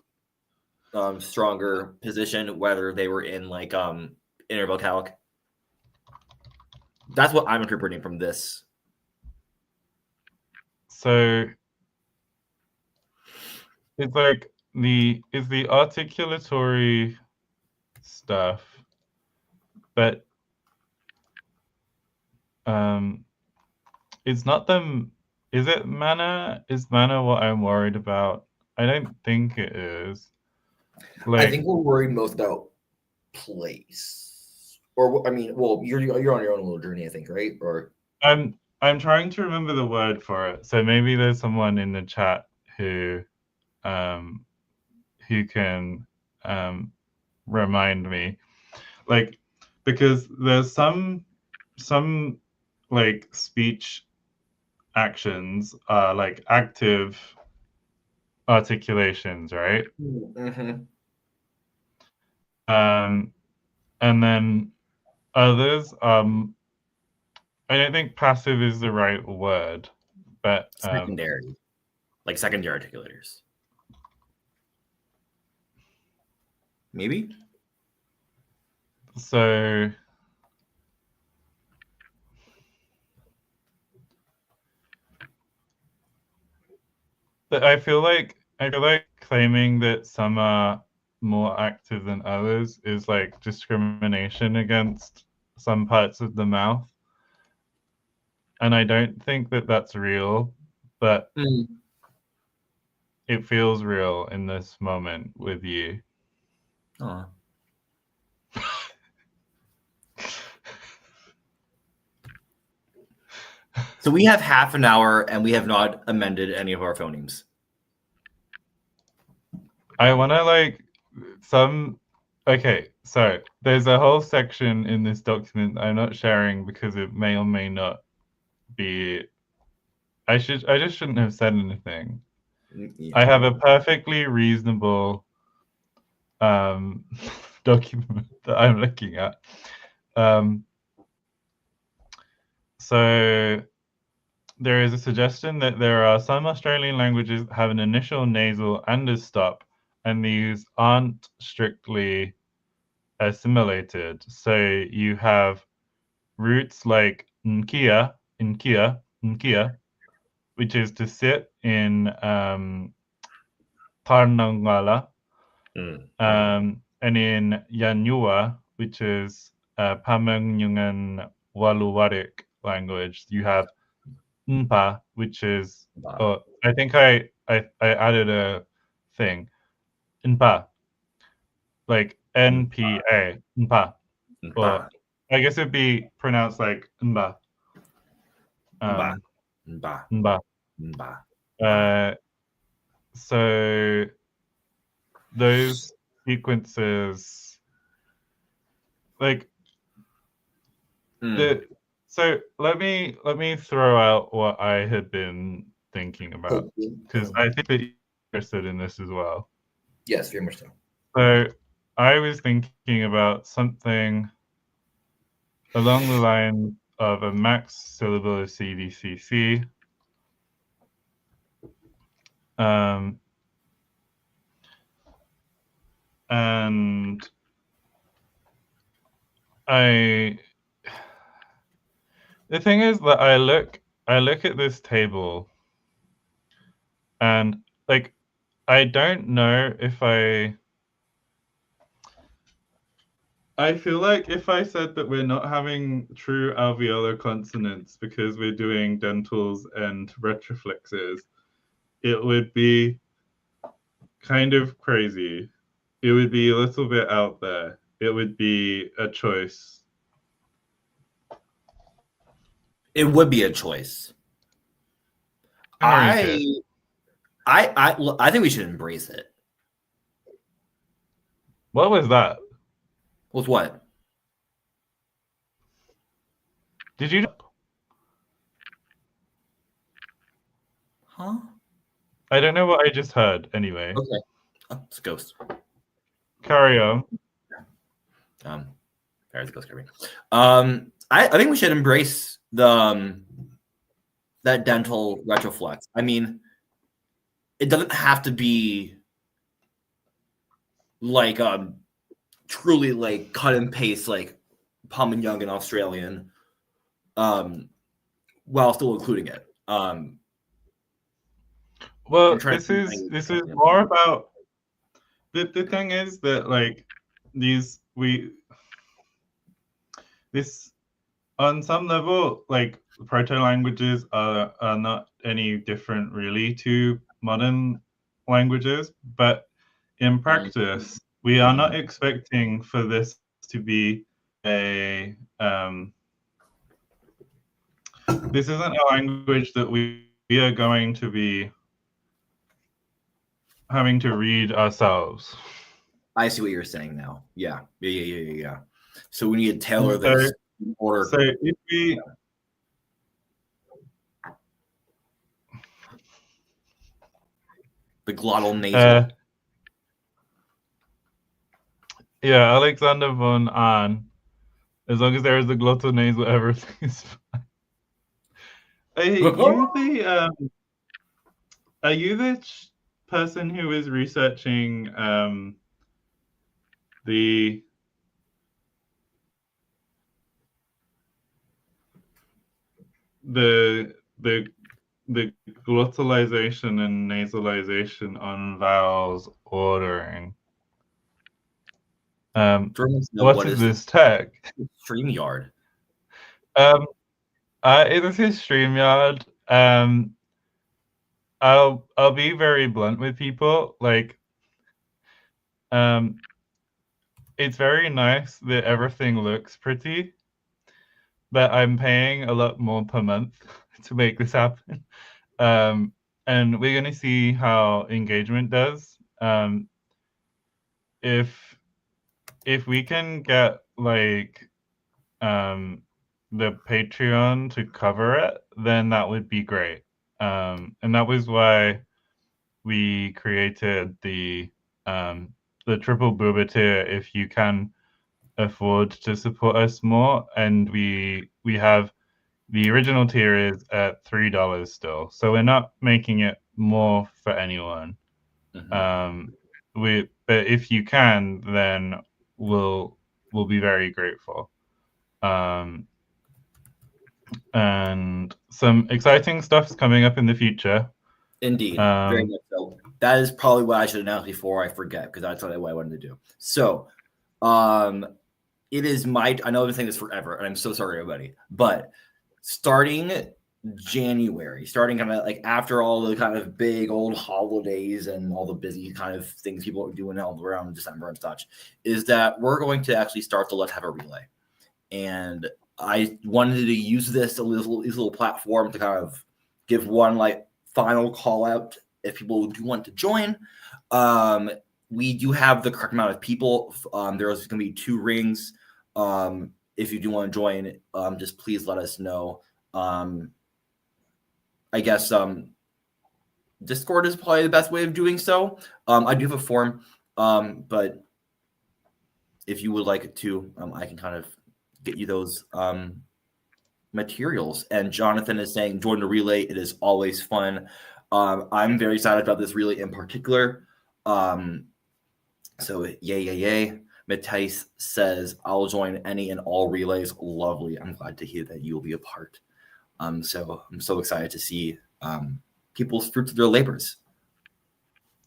stronger position, whether they were in like intervocalic? That's what I'm interpreting from this. So it's like the articulatory stuff, but it's not them. Is it mana? Is mana what I'm worried about? I don't think it is. I think we're worried most about place, or I mean, well, you're on your own little journey, I think, right? Or I'm trying to remember the word for it. So maybe there's someone in the chat who can remind me, like, because there's some like speech actions like active articulations, right? And then others I don't think passive is the right word, but secondary, like secondary articulators, maybe. So but I feel like claiming that some are more active than others is like discrimination against some parts of the mouth. And I don't think that that's real, but it feels real in this moment with you. So we have half an hour and we have not amended any of our phonemes. I want to like okay, so there's a whole section in this document I'm not sharing because it may or may not be. I just shouldn't have said anything. Yeah. I have a perfectly reasonable document that I'm looking at. So there is a suggestion that there are some Australian languages that have an initial nasal and a stop, and these aren't strictly assimilated. So you have roots like nkia, which is to sit in Tarnangala, and in Yanyua, which is Pamanyungan Waluwarik language, you have npa, which is I think I added a thing, npa, like NPA, npa, or I guess it'd be pronounced like nba. Nba. So those sequences, like so let me throw out what I had been thinking about, because I think that you're interested in this as well. Yes, very much so. So I was thinking about something along the line of a max syllable of CVCC. And The thing is that I look at this table and like I don't know if I feel like if I said that we're not having true alveolar consonants because we're doing dentals and retroflexes, it would be kind of crazy. It would be a little bit out there. It would be a choice. It would be a choice. Enrique. I think we should embrace it. What was that? With what? Did you? Huh? I don't know what I just heard. Anyway. Okay. Oh, it's a ghost. Carry on. There's a ghost. I think we should embrace the that dental retroflex. I mean, it doesn't have to be like truly like cut and paste like Palm and Young and Australian, while still including it. Well, this is more about the thing is that like this on some level like proto-languages are not any different really to modern languages, but in practice we are not expecting for this to be a this isn't a language that we are going to be having to read ourselves. I see what you're saying now. Yeah. So we need to tailor this in order. So if we the glottal nasal. Yeah, Alexander von Ahn. As long as there is a glottal nasal, everything is fine. Are you the person who is researching the glottalization and nasalization on vowels ordering? What is this tag? StreamYard. This is StreamYard. I'll be very blunt with people. Like, it's very nice that everything looks pretty, but I'm paying a lot more per month to make this happen. And we're gonna see how engagement does. If we can get like the Patreon to cover it, then that would be great. And that was why we created the triple booba tier if you can afford to support us more. And we have the original tier is at $3 still, so we're not making it more for anyone. But if you can, then we'll be very grateful. And some exciting stuff's coming up in the future. Indeed, very much so. That is probably what I should announce before I forget, because that's what I wanted to do. So, it is I know I've been saying this forever, and I'm so sorry, everybody, but starting January, starting kind of like after all the kind of big old holidays and all the busy kind of things people are doing all around December and such, is that we're going to actually start the Let's Have a Relay. And I wanted to use this little platform to kind of give one like final call out if people do want to join. We do have the correct amount of people. There's going to be 2 rings. If you do want to join, just please let us know. I guess Discord is probably the best way of doing so. I do have a form, but if you would like it to, I can kind of get you those materials. And Jonathan is saying, join the relay. It is always fun. I'm very excited about this relay in particular. So yay. Matthijs says, I'll join any and all relays. Lovely. I'm glad to hear that you will be a part. So I'm so excited to see people's fruits of their labors.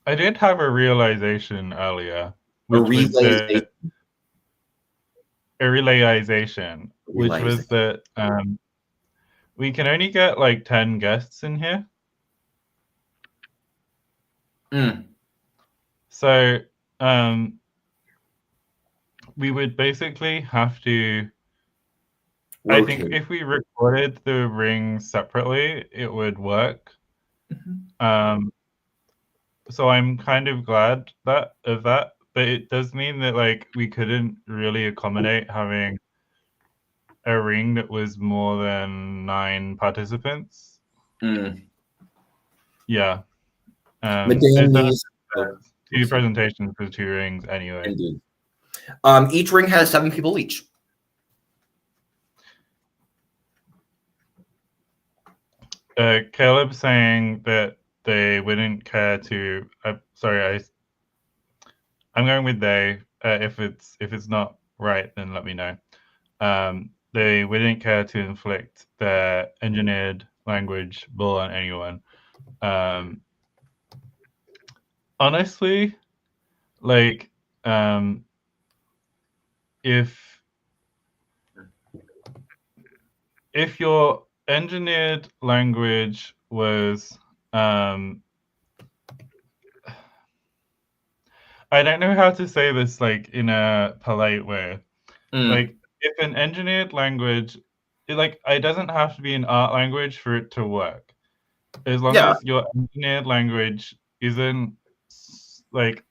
I did have a realization earlier, A which was relayization. a realization, which was that we can only get like 10 guests in here. So we would basically have to rotate. I think if we recorded the rings separately, it would work. So I'm kind of glad of that, but it does mean that like we couldn't really accommodate having a ring that was more than 9 participants. Yeah. It's 2 presentations for 2 rings anyway. Indeed. Each ring has 7 people each. Caleb saying that they wouldn't care to. Sorry, I'm going with they. If it's not right, then let me know. They wouldn't care to inflict their engineered language bull on anyone. Honestly, like if your engineered language was I don't know how to say this like in a polite way. Like if an engineered language, it doesn't have to be an art language for it to work. As long as your engineered language isn't like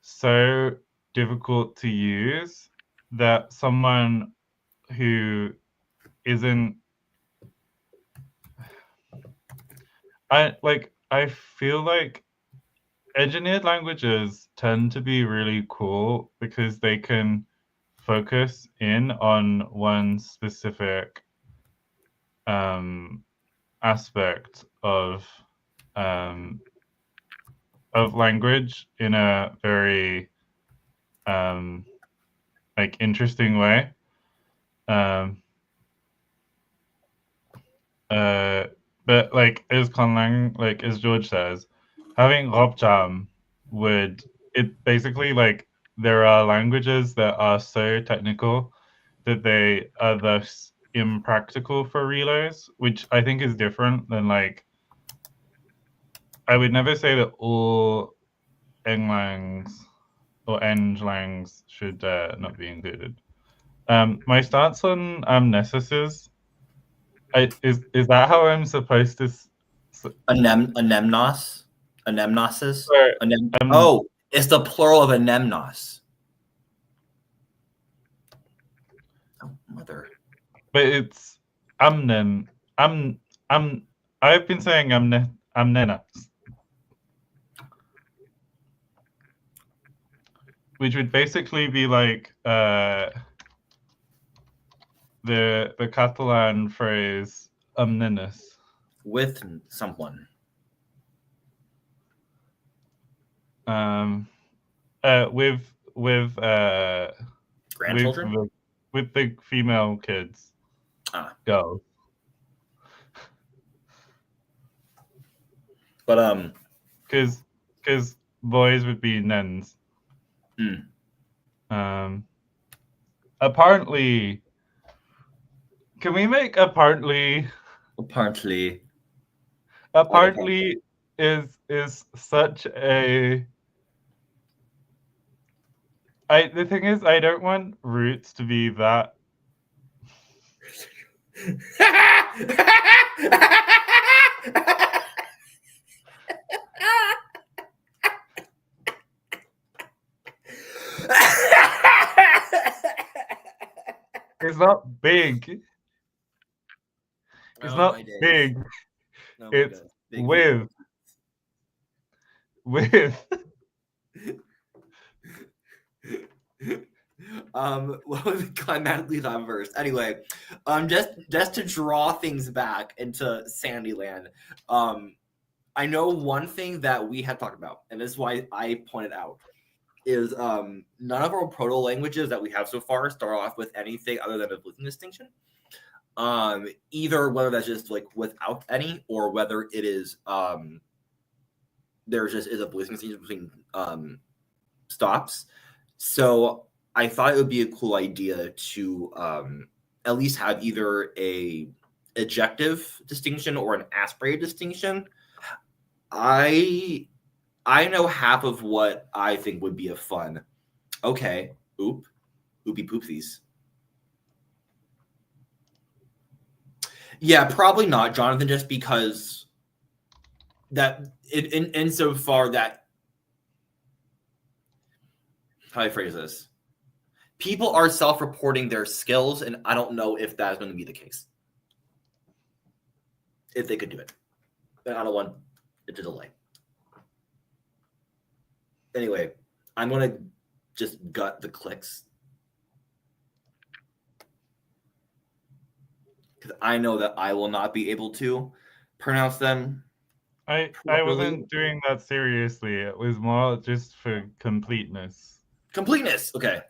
so difficult to use that someone who isn't I feel like engineered languages tend to be really cool because they can focus in on one specific aspect of language in a very like interesting way. But like as Conlang, like as George says, having Robjam would it basically like there are languages that are so technical that they are thus impractical for relays, which I think is different than like I would never say that all Englangs or Englangs should not be included. My stance on amnesis is that how I'm supposed to Anemnos? Anemnosis? Oh, it's the plural of anemnos. Oh, mother. But it's amnen. I've been saying amnenas, which would basically be like the Catalan phrase amnenes. With someone. With grandchildren? With the female kids. Girls. But because boys would be nuns. Apparently, can we make apparently is such a the thing is I don't want roots to be that it's not big. It's not big. It's with. What was climatically that verse? Anyway, just to draw things back into Sandyland, I know one thing that we had talked about, and this is why I pointed out. is none of our proto languages that we have so far start off with anything other than a Boolean distinction. Either whether that's just like without any, or whether it is there just is a Boolean distinction between stops. So I thought it would be a cool idea to at least have either a ejective distinction or an aspirated distinction. I know half of what I think would be a fun. Okay, oopie poopsies. Yeah, probably not, Jonathan, just because that insofar that, how do I phrase this? People are self-reporting their skills, and I don't know if that's going to be the case. If they could do it. And I don't want it to delay. Anyway, I'm going to just gut the clicks. Because I know that I will not be able to pronounce them. I wasn't doing that seriously. It was more just for completeness. Completeness, okay.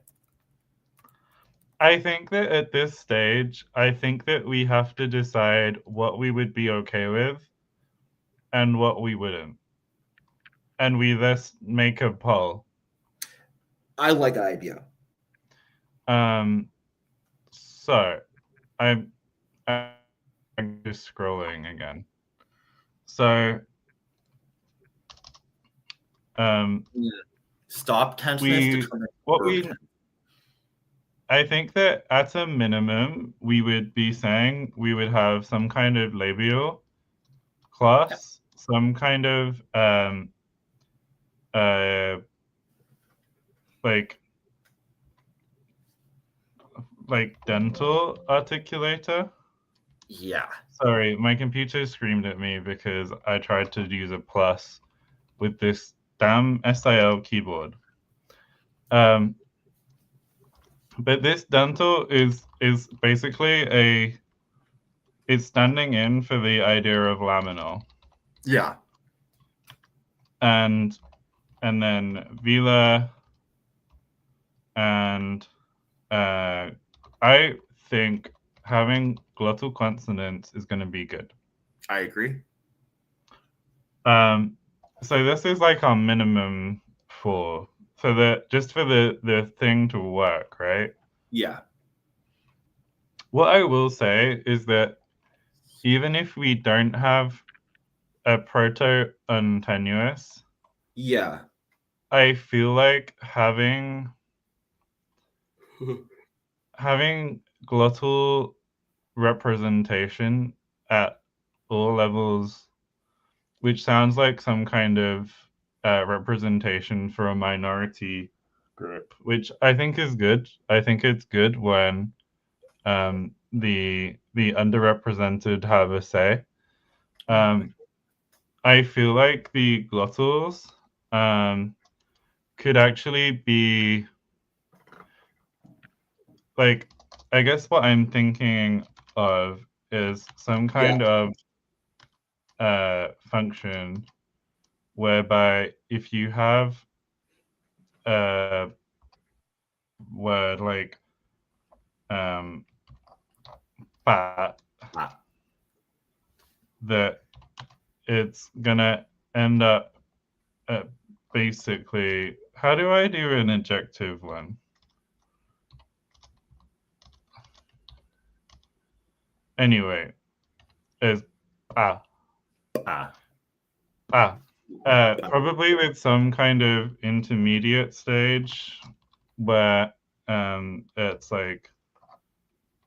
I think that at this stage, I think that we have to decide what we would be okay with and what we wouldn't. And we thus make a poll. I like that idea. So I'm just scrolling again. So stop tenseness. I think that at a minimum, we would be saying we would have some kind of labial class, some kind of like dental articulator. Yeah. Sorry, my computer screamed at me because I tried to use a plus with this damn SIL keyboard. But this dental is basically it's standing in for the idea of laminal. Yeah. And then velar and I think having glottal consonants is going to be good. I agree. So this is like our minimum for just for the thing to work, right? Yeah. What I will say is that even if we don't have a proto-untenuous, yeah, I feel like having glottal representation at all levels, which sounds like some kind of representation for a minority group, which I think is good. I think it's good when the underrepresented have a say. I feel like the glottals could actually be like, I guess what I'm thinking of is some kind of function whereby if you have a word like fat, that it's gonna end up basically, how do I do an adjective one? Anyway, is probably with some kind of intermediate stage where it's like,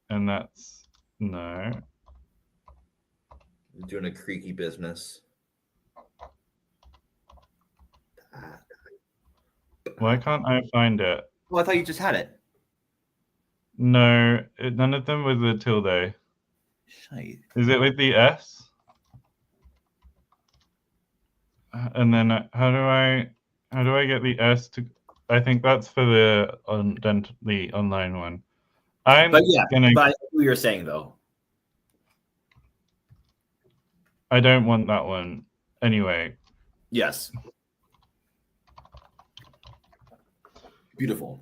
and that's no. I'm doing a creaky business. Why can't I find it? Well, I thought you just had it. No, none of them with the tilde. Shite. Is it with the S? And then how do I get the S to? I think that's for the online one. But I know what you're saying though. I don't want that one anyway. Yes. Beautiful.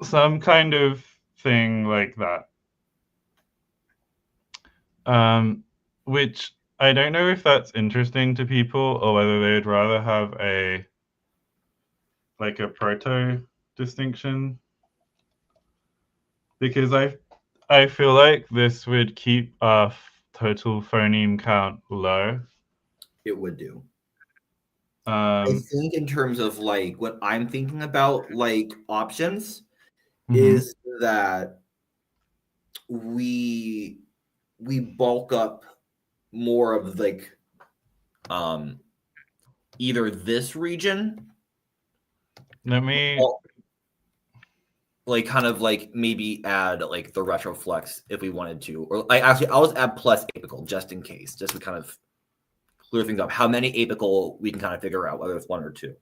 Some kind of thing like that. Which I don't know if that's interesting to people or whether they'd rather have a proto distinction, because I feel like this would keep our total phoneme count low. It would do. I think in terms of like what I'm thinking about, like options, is that we bulk up more of like either this region, let me like kind of like maybe add like the retroflex if we wanted to, or like actually I'll just add plus apical just in case, just to kind of clear things up. How many apical we can kind of figure out, whether it's one or two,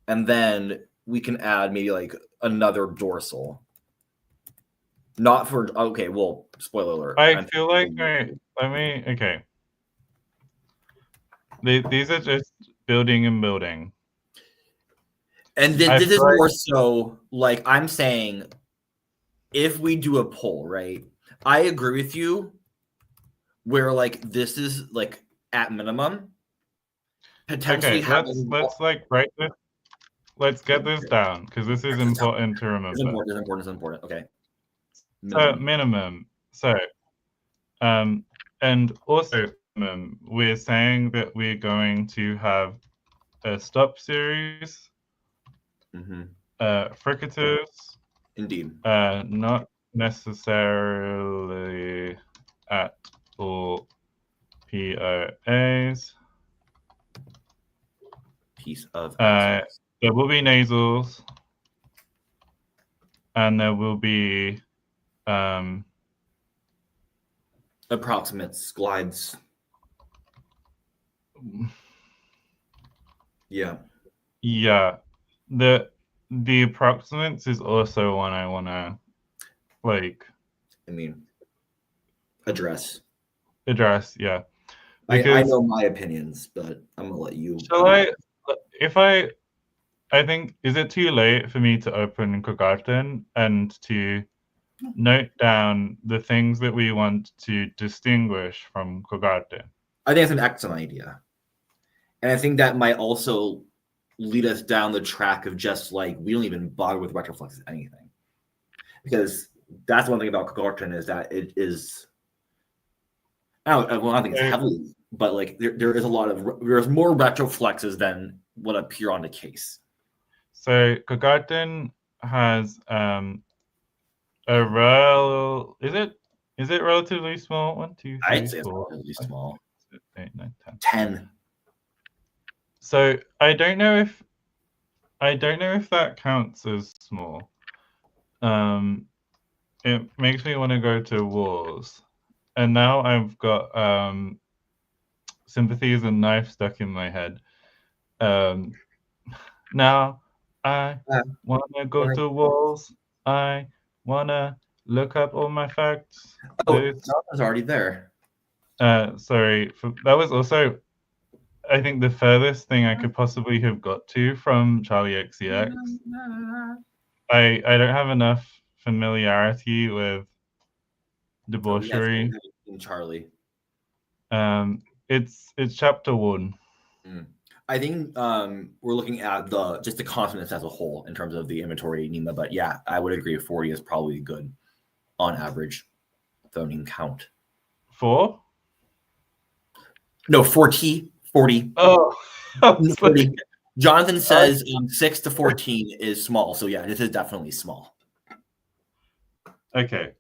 and then we can add maybe like another dorsal. Not for okay. Well, spoiler alert. I feel like okay. These are just building and building. And this is more so like I'm saying, if we do a poll, right? I agree with you. Where like this is like at minimum. Potentially, okay. Let's like write this. Let's get this down because this is important to remember. It's important. Okay. Minimum. So, and also we're saying that we're going to have a stop series, fricatives, indeed, not necessarily at all POAs. Piece of there will be nasals, and there will be approximates, glides. Yeah. The approximates is also one I want to like. I mean, address. Yeah. I know my opinions, but I'm gonna let you. Shall I think, is it too late for me to open Kogarten and to note down the things that we want to distinguish from Kogarten? I think it's an excellent idea. And I think that might also lead us down the track of just like, we don't even bother with retroflexes anything. Because that's one thing about Kogarten is that it is, I don't think it's heavily, but like there is a lot of, there's more retroflexes than what appear on the case. So Kogarten has a is it relatively small? 1, 2, 3, I'd say 4, it's relatively small. 6, 7, 8, 9, 10. 10. So I don't know if that counts as small. It makes me want to go to wars, and now I've got sympathies and knife stuck in my head. Now I wanna go to walls. I wanna look up all my facts. Oh, that was already there. Sorry, that was also, I think, the furthest thing I could possibly have got to from Charlie XCX. I don't have enough familiarity with debauchery. Charlie. It's chapter 1. I think we're looking at just the consonants as a whole in terms of the inventory NEMA, but yeah, I would agree 40 is probably good on average phoneme count. 4? No, 40. Oh, 40. Jonathan says 6 to 14 is small, so yeah, this is definitely small. Okay.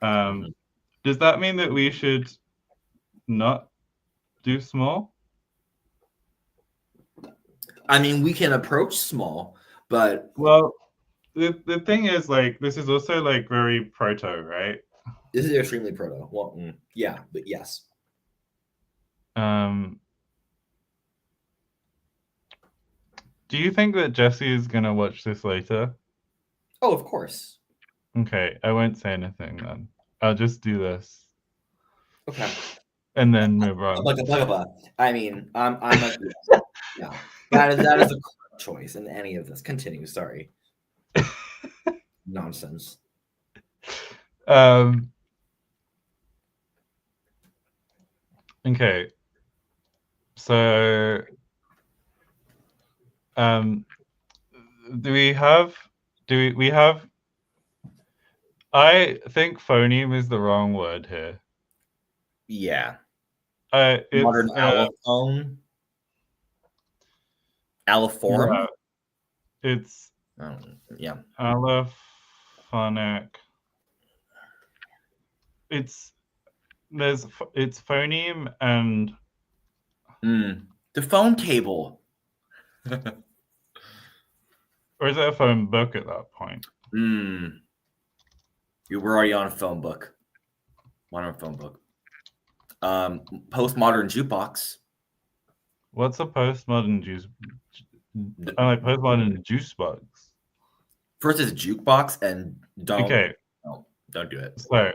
Does that mean that we should not do small? I mean, we can approach small, but well, the thing is, like, this is also like very proto, right? This is extremely proto. Well, yeah, but yes. Do you think that Jesse is gonna watch this later? Oh, of course. Okay, I won't say anything then. I'll just do this. Okay. And then move on. I mean, I'm like, yeah. That is a choice in any of this. Continue. Sorry. Nonsense. Okay. So, do we have? We have? I think phoneme is the wrong word here. Yeah. It's Modern allophone. Alloform? Yeah, it's yeah. allophonic. It's phoneme and the phone cable. or is it a phone book at that point? You were already on a phone book. Modern phone book. Postmodern jukebox. What's a postmodern juice? I like postmodern juice box. First is jukebox, and don't do it. So,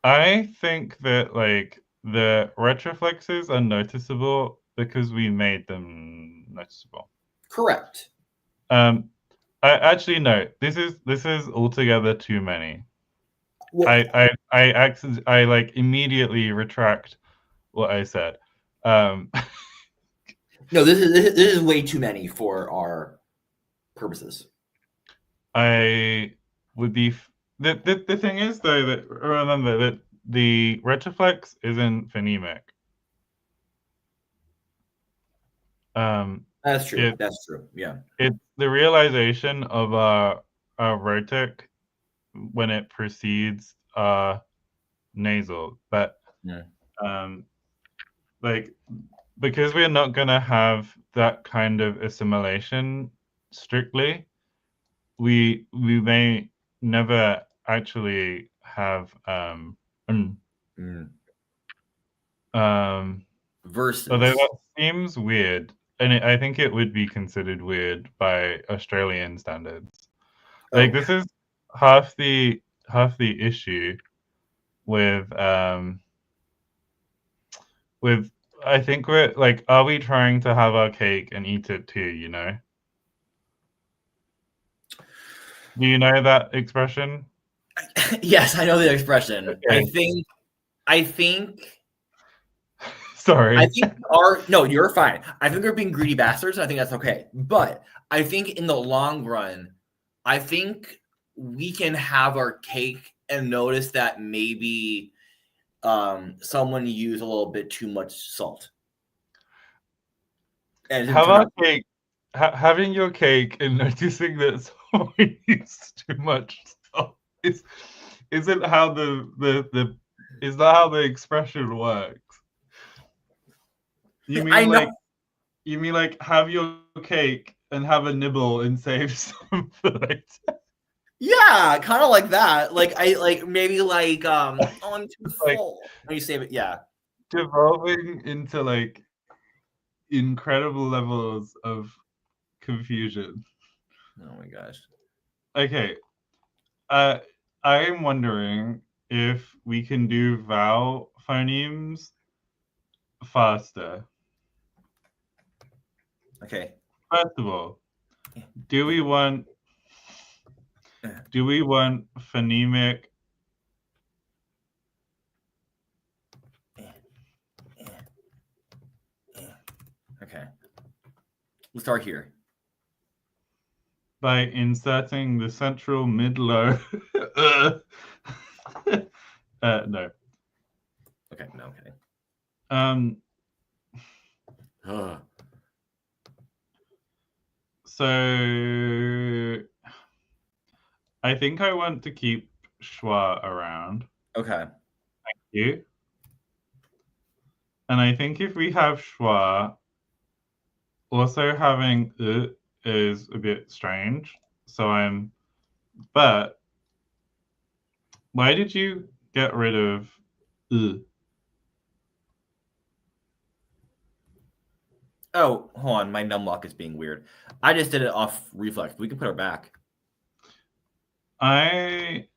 I think that like the retroflexes are noticeable because we made them noticeable. Correct. I actually no. This is altogether too many. Well, I like immediately retract what I said. No, this is way too many for our purposes. I would be the thing is though that remember that the retroflex isn't phonemic. That's true. That's true. Yeah. It's the realization of a rhotic when it precedes nasal, but like because we're not gonna have that kind of assimilation strictly, we may never actually have versus. Although that seems weird, and I think it would be considered weird by Australian standards. Like this is half the issue with I think we're like, are we trying to have our cake and eat it too? You know? Do you know that expression? Yes, I know the expression. Okay. I think. Sorry. I think you're fine. I think we're being greedy bastards. And I think that's okay. But I think in the long run, I think we can have our cake and notice that maybe someone used a little bit too much salt. And how about cake? Having your cake and noticing that someone used too much salt isn't how is that how the expression works? You mean like have your cake and have a nibble and save some for later? Yeah, kind of like that. Like maybe like I'm too full. When you save it, yeah. Devolving into like incredible levels of confusion. Oh my gosh. Okay. I am wondering if we can do vowel phonemes faster. Okay. First of all, do we want phonemic? Okay. We'll start here. By inserting the central mid-low. No. Okay, no, okay. So I think I want to keep schwa around. Okay. Thank you. And I think if we have schwa, also having is a bit strange. But why did you get rid of Oh, hold on. My numlock is being weird. I just did it off reflex. We can put her back. The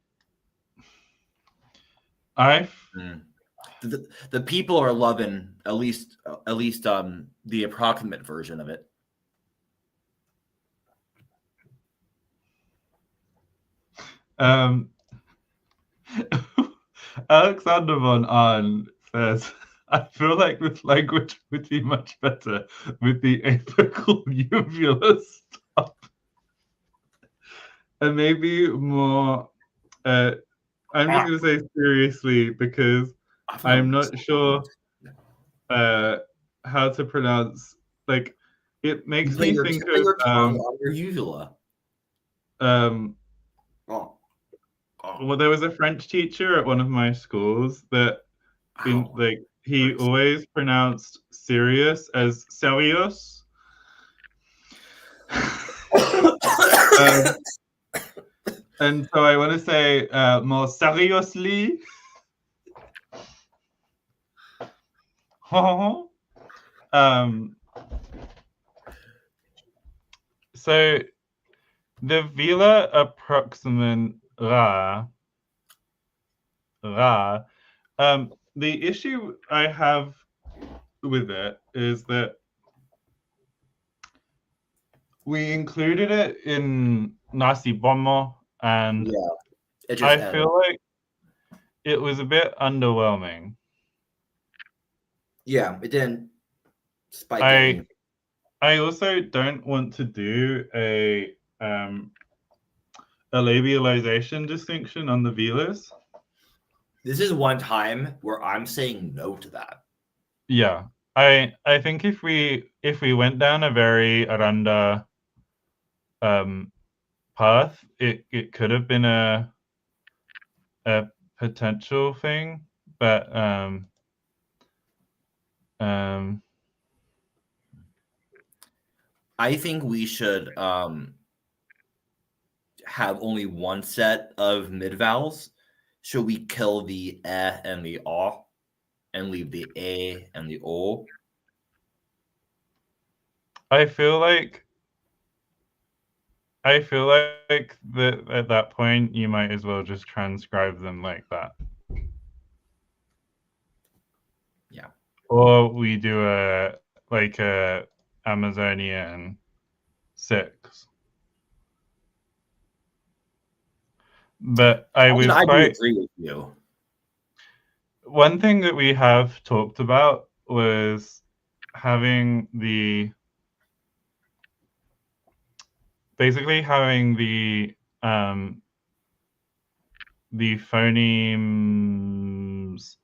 people are loving at least the approximate version of it. Um, Alexander von Ahn says, I feel like this language would be much better with the apical uvula stop. And maybe more, I'm just going to say seriously because I'm not sure how to pronounce, like, it makes me think Put your tongue of, on your uvula. well, Oh. there was a French teacher at one of my schools that he always pronounced serious as serious. And so I want to say more seriously. So the vela approximant ra. The issue I have with it is that we included it in nasi bomo, and I feel like it was a bit underwhelming. Yeah, it didn't spike I also don't want to do a labialization distinction on the velas. This is one time where I'm saying no to that. Yeah, I think if we went down a very aranda path, it could have been a potential thing, but I think we should have only one set of mid vowels. Should we kill the and the o and leave the a and the o? I feel like that at that point you might as well just transcribe them like that. Yeah. Or we do a Amazonian 6. But I was quite agree with you. One thing that we have talked about was having basically having the phonemes.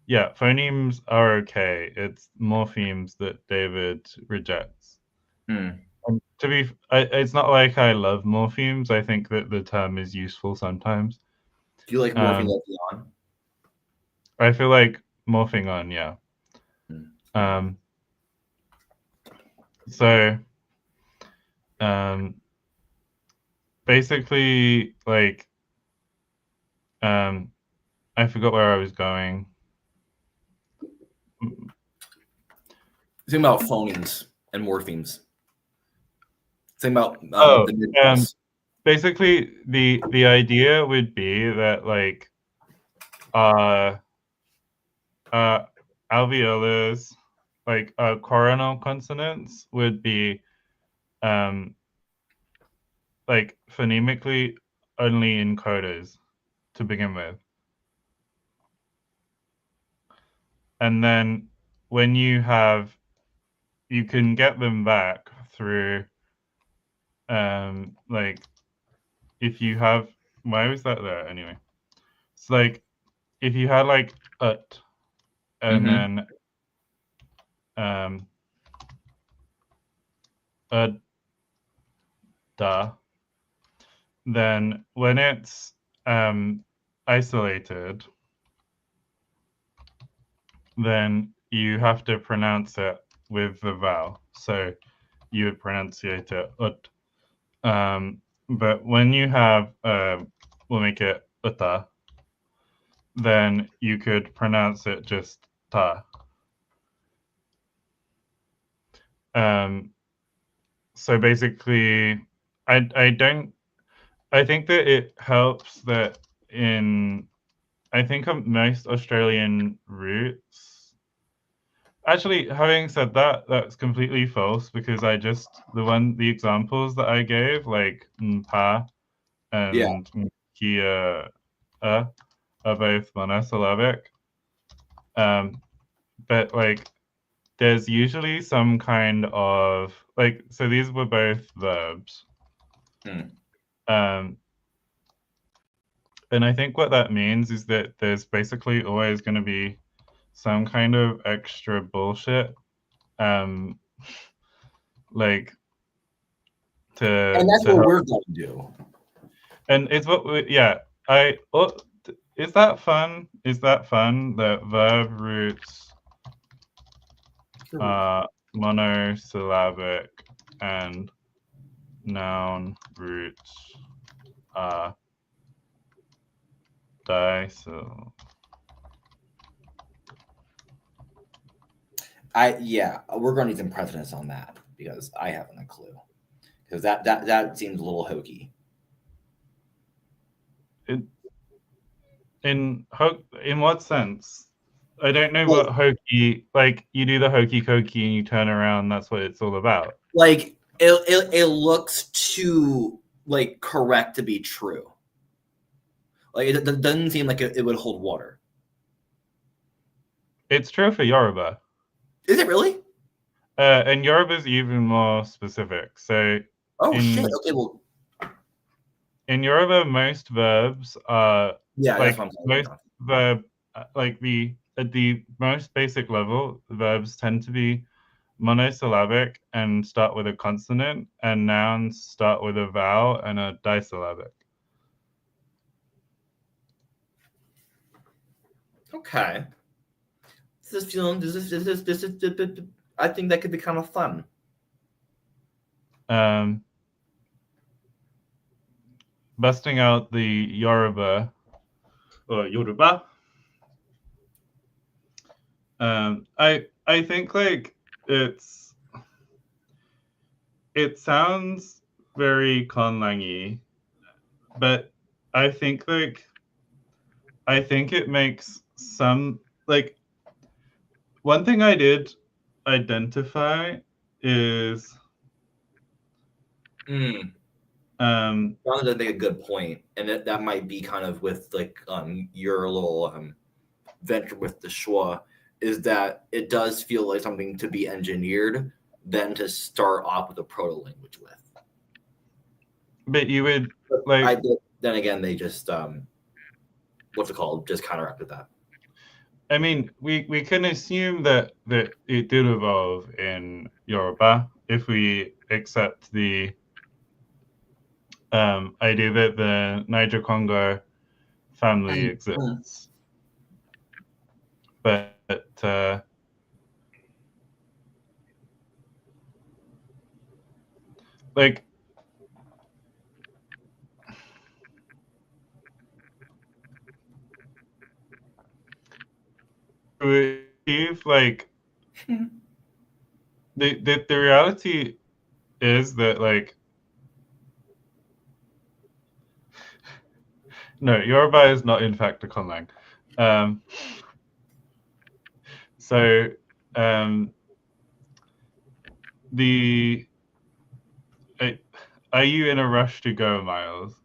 Yeah, phonemes are okay. It's morphemes that David rejects. And it's not like I love morphemes. I think that the term is useful sometimes. Do you like morphing on? I feel like morphing on, yeah. So basically, like, I forgot where I was going. Think about phonemes and morphemes. Think about basically the idea would be that like alveolus, like coronal consonants would be like phonemically only in codas to begin with. And then when you can get them back through like if you have, why was that there anyway? It's like if you had like ut and then da, then when it's isolated, then you have to pronounce it with the vowel. So you would pronunciate it ut. But when you have, we'll make it uta, then you could pronounce it just ta. So basically, I think that it helps that I think of most Australian roots. Actually, having said that, that's completely false because the examples that I gave, like pa and kia are both monosyllabic. But like there's usually some kind of like, so these were both verbs. And I think what that means is that there's basically always going to be some kind of extra bullshit, like and that's what we're going to do. And it's what is that fun? Is that fun that verb roots monosyllabic and noun roots are disyllabic? We're going to need some precedence on that because I haven't a clue. Because that seems a little hokey. In what sense? I don't know what hokey, like you do the hokey cokey and you turn around, that's what it's all about. Like it looks too like correct to be true. Like it doesn't seem like it would hold water. It's true for Yoruba. Is it really? And Yoruba is even more specific. So shit. Okay, well, in Yoruba, most verbs are that's what I'm most verb like at the most basic level, verbs tend to be monosyllabic and start with a consonant, and nouns start with a vowel and are disyllabic. Okay. This is I think that could be kind of fun. Busting out the Yoruba or Yoruba. I think like it sounds very conlangy, but I think it makes some, like, one thing I did identify is Ron does make a good point, and that might be kind of with like your little venture with the schwa, is that it does feel like something to be engineered than to start off with a proto-language with. But you would like. Then again, they just what's it called? Just counteracted that. I mean, we can assume that it did evolve in Yoruba if we accept the idea that the Niger-Congo family exists. But like to achieve like the reality is that like no, Yoruba is not in fact a conlang. So are you in a rush to go, Miles?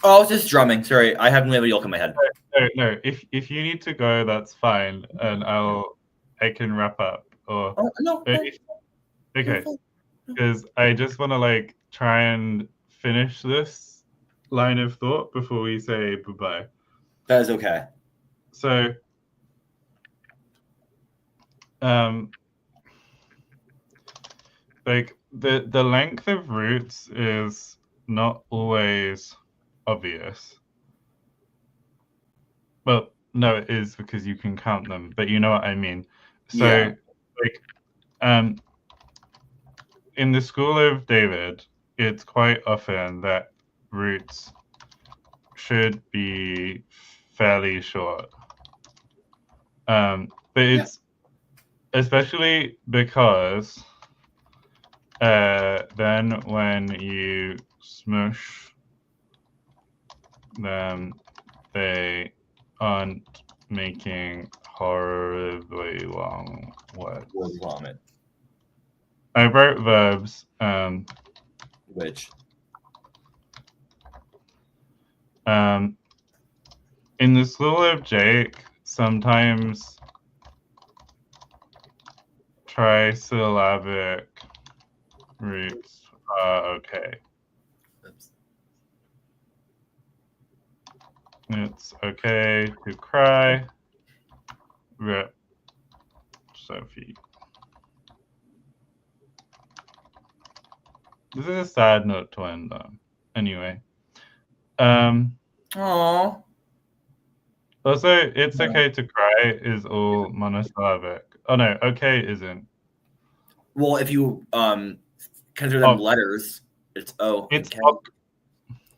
Oh, I was just drumming. Sorry, I haven't had a yolk in my head. No. If you need to go, that's fine, and I can wrap up. Or no. Okay, because I just want to like try and finish this line of thought before we say goodbye. That is okay. So, like the length of roots is not always obvious. Well, no, it is because you can count them, but you know what I mean. So, like, in the school of David, it's quite often that roots should be fairly short. But it's especially because then when you smush them, they aren't making horribly long words. I wrote verbs. Which? In the school of Jake, sometimes trisyllabic roots are okay. Oops. It's okay to cry. Rip, Sophie. This is a sad note to end on. Anyway. Aww. Also, it's okay to cry is all monosyllabic. Oh no, okay isn't. Well, if you consider them letters, it's O. It's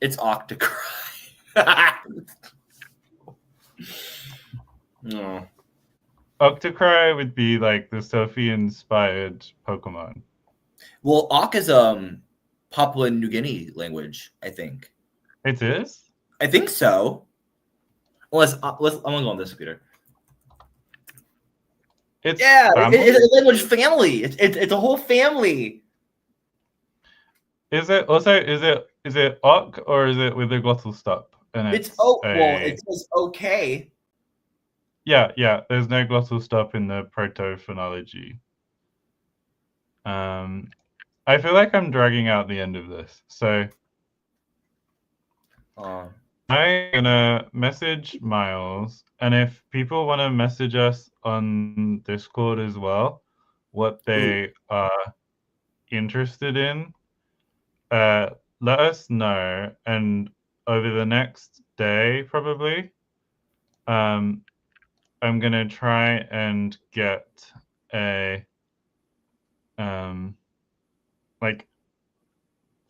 it's octocry. No. Octocry would be like the Sophie-inspired Pokemon. Well, Oc is Papua New Guinea language, I think. It is? I think so. Let's I'm gonna go on this computer. It's it's a language family. It's a whole family. Is it Oc or is it with a glottal stop? And it says okay. Yeah, there's no glottal stop in the proto-phonology. I feel like I'm dragging out the end of this. So I'm gonna message Miles, and if people want to message us on Discord as well, what they are interested in, let us know, and over the next day probably, I'm gonna try and get a like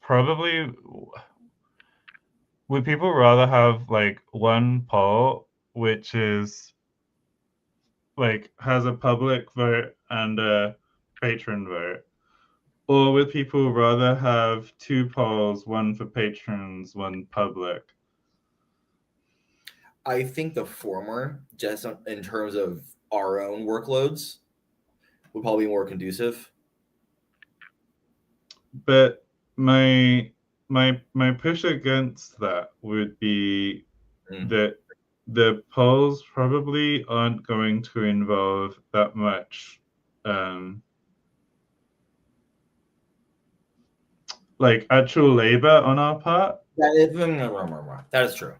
probably. Would people rather have like one poll which is like has a public vote and a patron vote, or would people rather have two polls, one for patrons, one public? I think the former, just in terms of our own workloads, would probably be more conducive. But my push against that would be that the polls probably aren't going to involve that much like actual labor on our part. That is true.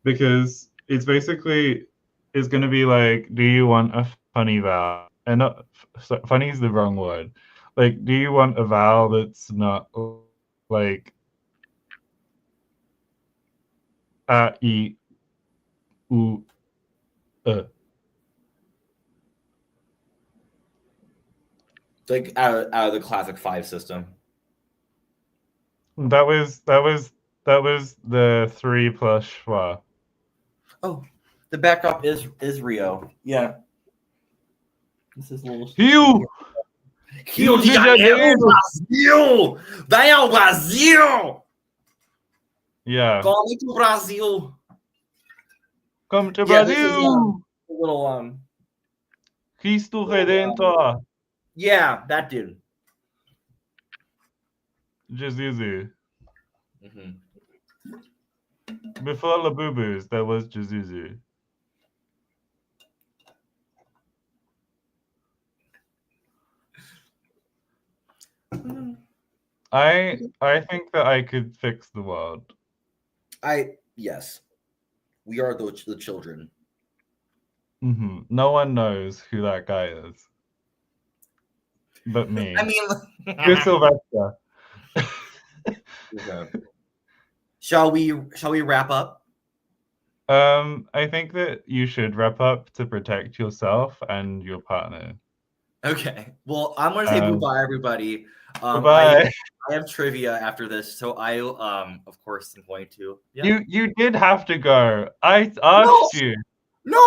Because it's basically, it's going to be like, do you want a funny vowel? And not, funny is the wrong word. Like, do you want a vowel that's not like a, e, u, Like out of the classic 5 system. That was the 3 plus schwa. Oh, the backdrop is Rio. Yeah. This is a little. Rio de Janeiro, Brasil! Vem ao Brasil! Yeah. Come to Brazil. Come to Brazil. This is, a little Cristo Redentor. Yeah, that dude. Jazuzu. Before Labubus, there was Jazuzu. I think that I could fix the world. Yes. We are the children. No one knows who that guy is. But me. I mean, you're Sylvester. Okay. Shall we wrap up? I think that you should wrap up to protect yourself and your partner. Okay. Well, I'm gonna say goodbye, everybody. Goodbye. I have trivia after this, so I of course am going to. Yeah. You did have to go. I asked you. No,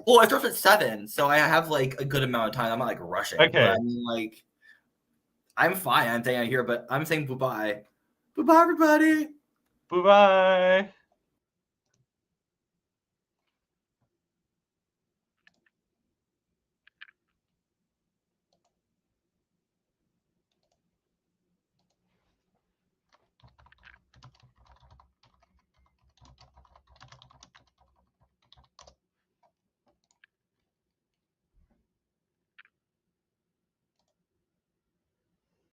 well, I started at 7, so I have like a good amount of time. I'm not like rushing. Okay. But I mean, like, I'm fine. I'm staying out here, but I'm saying goodbye. Goodbye, everybody. Bye-bye.